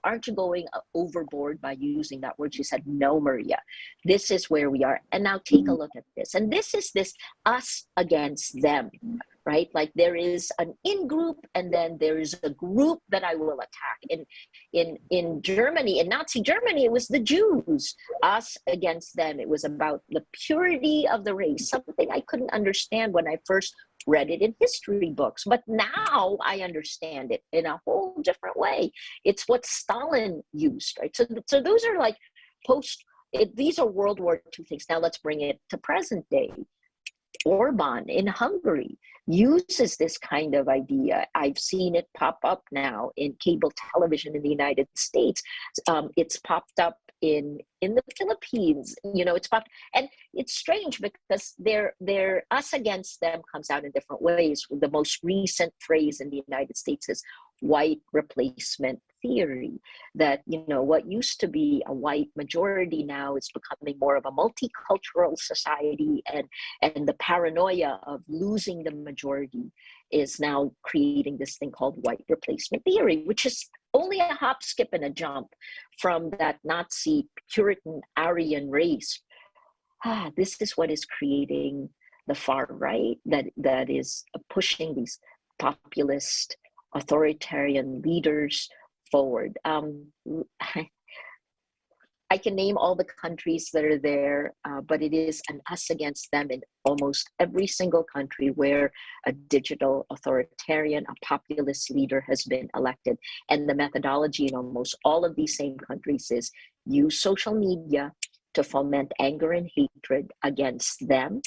aren't you going overboard by using that word? She said, no, Maria, this is where we are. And now take a look at this. And this is this us against them, right? Like there is an in-group and then there is a group that I will attack. In Germany, in Nazi Germany, it was the Jews, us against them. It was about the purity of the race, something I couldn't understand when I first read it in history books. But now I understand it in a whole different way. It's what Stalin used, right? So those are like these are World War II things. Now let's bring it to present day. Orban in Hungary uses this kind of idea. I've seen it pop up now in cable television in the United States. It's popped up in the Philippines. It's popped, and it's strange because they're us against them comes out in different ways. The most recent phrase in the United States is white replacement theory, that what used to be a white majority now is becoming more of a multicultural society, and the paranoia of losing the majority is now creating this thing called white replacement theory, which is only a hop, skip, and a jump from that Nazi Puritan Aryan race. This is what is creating the far right that is pushing these populist authoritarian leaders forward. I can name all the countries that are there, but it is an us against them in almost every single country where a digital authoritarian, a populist leader has been elected. And the methodology in almost all of these same countries is use social media to foment anger and hatred against them,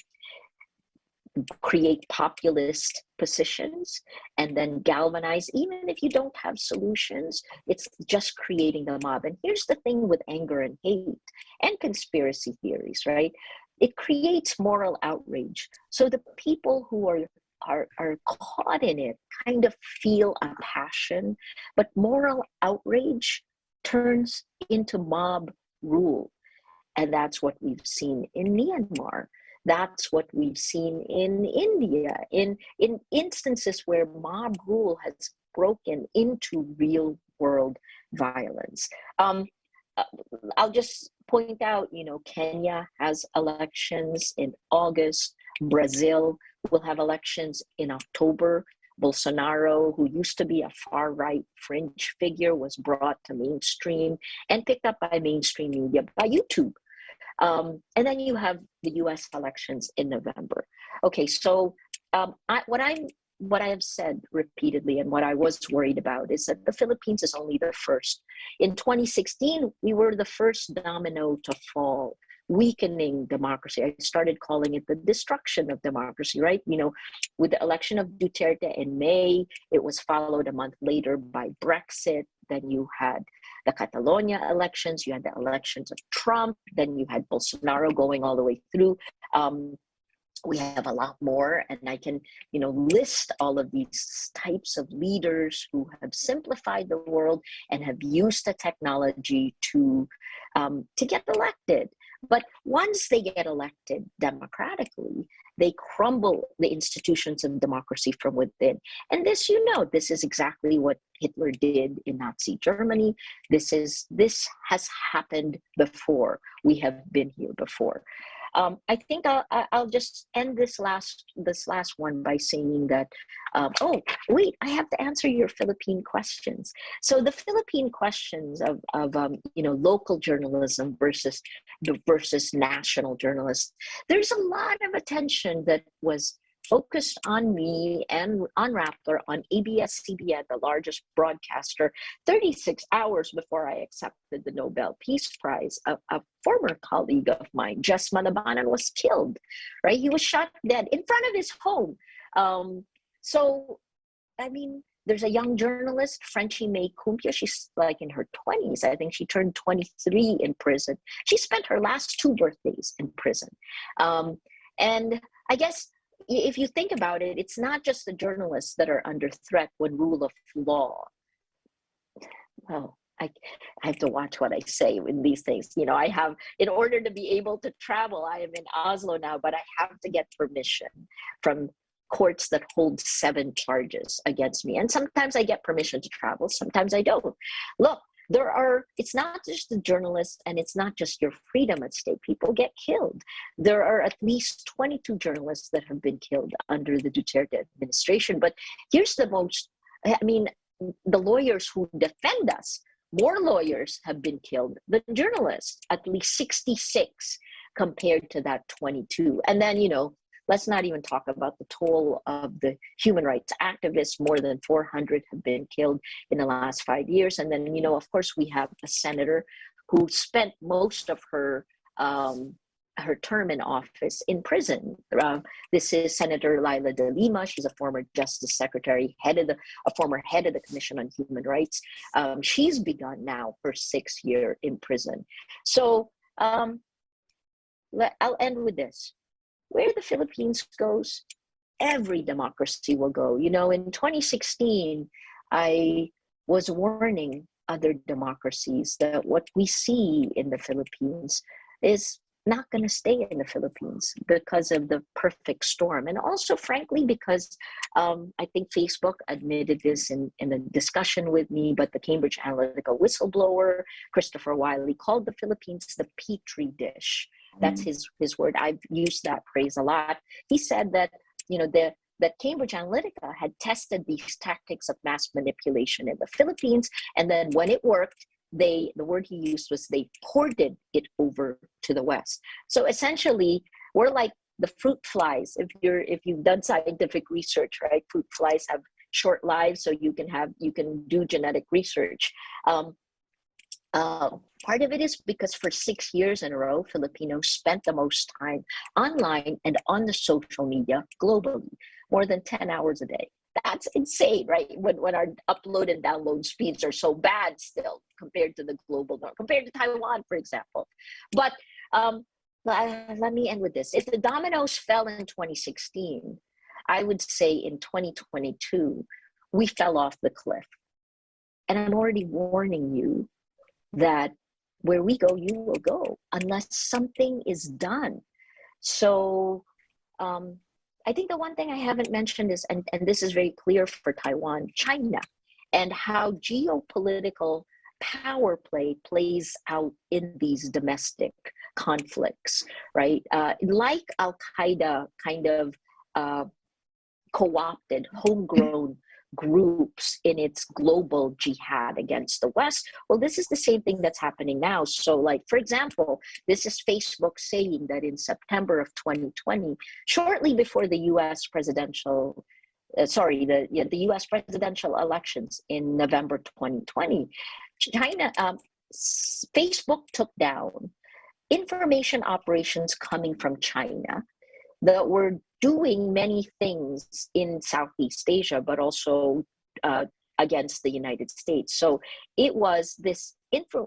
create populist positions, and then galvanize. Even if you don't have solutions, it's just creating the mob. And here's the thing with anger and hate and conspiracy theories, right? It creates moral outrage. So the people who are caught in it kind of feel a passion, but moral outrage turns into mob rule. And that's what we've seen in Myanmar. That's what we've seen in India, in instances where mob rule has broken into real world violence. I'll just point out, Kenya has elections in August. Brazil will have elections in October. Bolsonaro, who used to be a far-right fringe figure, was brought to mainstream and picked up by mainstream media, by YouTube. And then you have the US elections in November. Okay, so what I have said repeatedly and what I was worried about is that the Philippines is only the first. In 2016, we were the first domino to fall weakening democracy. I started calling it the destruction of democracy, right? You know, with the election of Duterte in May, it was followed a month later by Brexit. Then you had the Catalonia elections, you had the elections of Trump, then you had Bolsonaro going all the way through. We have a lot more, and I can, you know, list all of these types of leaders who have simplified the world and have used the technology to get elected. But once they get elected democratically, they crumble the institutions of democracy from within. And this, you know, this is exactly what Hitler did in Nazi Germany. This has happened before. We have been here before. I think I'll just end this last one by saying that, oh, wait, I have to answer your Philippine questions. So the Philippine questions of you know, local journalism versus national journalists, there's a lot of attention that was focused on me and on Rappler, on Abs-Cbn, the largest broadcaster, 36 hours before I accepted the Nobel Peace Prize. A former colleague of mine, Jess Manabanan, was killed, right? He was shot dead in front of his home. So, I mean, there's a young journalist, Frenchie May Cumpia. She's like in her 20s. I think she turned 23 in prison. She spent her last 2 birthdays in prison. And I guess, if you think about it, it's not just the journalists that are under threat when rule of law. Well, I have to watch what I say in these things. You know, I have, in order to be able to travel, I am in Oslo now, but I have to get permission from courts that hold 7 charges against me. And sometimes I get permission to travel, sometimes I don't. Look, it's not just the journalists, and it's not just your freedom at stake. People get killed. There are at least 22 journalists that have been killed under the Duterte administration. But here's the most, I mean, the lawyers who defend us, more lawyers have been killed than journalists, at least 66 compared to that 22. And then, you know, let's not even talk about the toll of the human rights activists. More than 400 have been killed in the last 5 years. And then, you know, of course, we have a senator who spent most of her term in office in prison. This is Senator Laila de Lima. She's a former Justice Secretary, a former head of the Commission on Human Rights. She's begun now her 6th year in prison. So I'll end with this. Where the Philippines goes, every democracy will go. You know, in 2016, I was warning other democracies that what we see in the Philippines is not going to stay in the Philippines because of the perfect storm. And also, frankly, because I think Facebook admitted this in a discussion with me, but the Cambridge Analytica whistleblower, Christopher Wiley, called the Philippines the Petri dish. That's his word. I've used that phrase a lot. He said that, you know, that Cambridge Analytica had tested these tactics of mass manipulation in the Philippines, and then when it worked, the word he used was they ported it over to the West. So essentially, we're like the fruit flies. If you've done scientific research, right? Fruit flies have short lives, so you can do genetic research. Part of it is because for 6 years in a row, Filipinos spent the most time online and on the social media globally, more than 10 hours a day. That's insane, right? When our upload and download speeds are so bad still compared to the global norm, compared to Taiwan, for example. But let me end with this. If the dominoes fell in 2016, I would say in 2022, we fell off the cliff. And I'm already warning you that where we go, you will go, unless something is done. So I think the one thing I haven't mentioned is, and this is very clear for Taiwan, China, and how geopolitical power play plays out in these domestic conflicts, right? Like Al-Qaeda kind of co-opted, homegrown groups in its global jihad against the West. Well, this is the same thing that's happening now. So like, for example, this is Facebook saying that in September of 2020, shortly before the US presidential, the US presidential elections in November 2020, Facebook took down information operations coming from China that were doing many things in Southeast Asia, but also against the United States. So it was this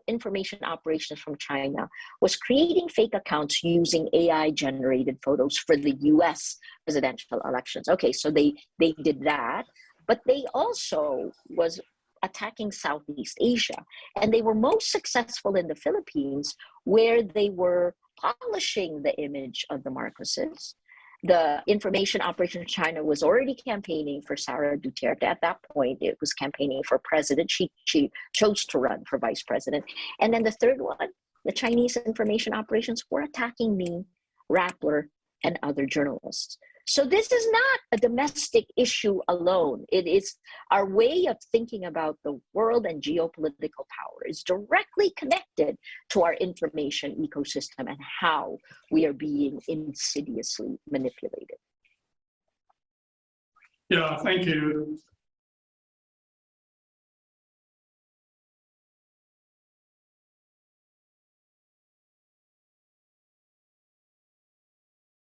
information operations from China was creating fake accounts using AI-generated photos for the US presidential elections. Okay, so they did that, but they also was attacking Southeast Asia. And they were most successful in the Philippines, where they were polishing the image of the Marcoses. The information operation in China was already campaigning for Sara Duterte. At that point, it was campaigning for president. She chose to run for vice president. And then the third one, the Chinese information operations were attacking me, Rappler, and other journalists. So this is not a domestic issue alone. It is our way of thinking about the world and geopolitical power is directly connected to our information ecosystem and how we are being insidiously manipulated. Yeah, thank you.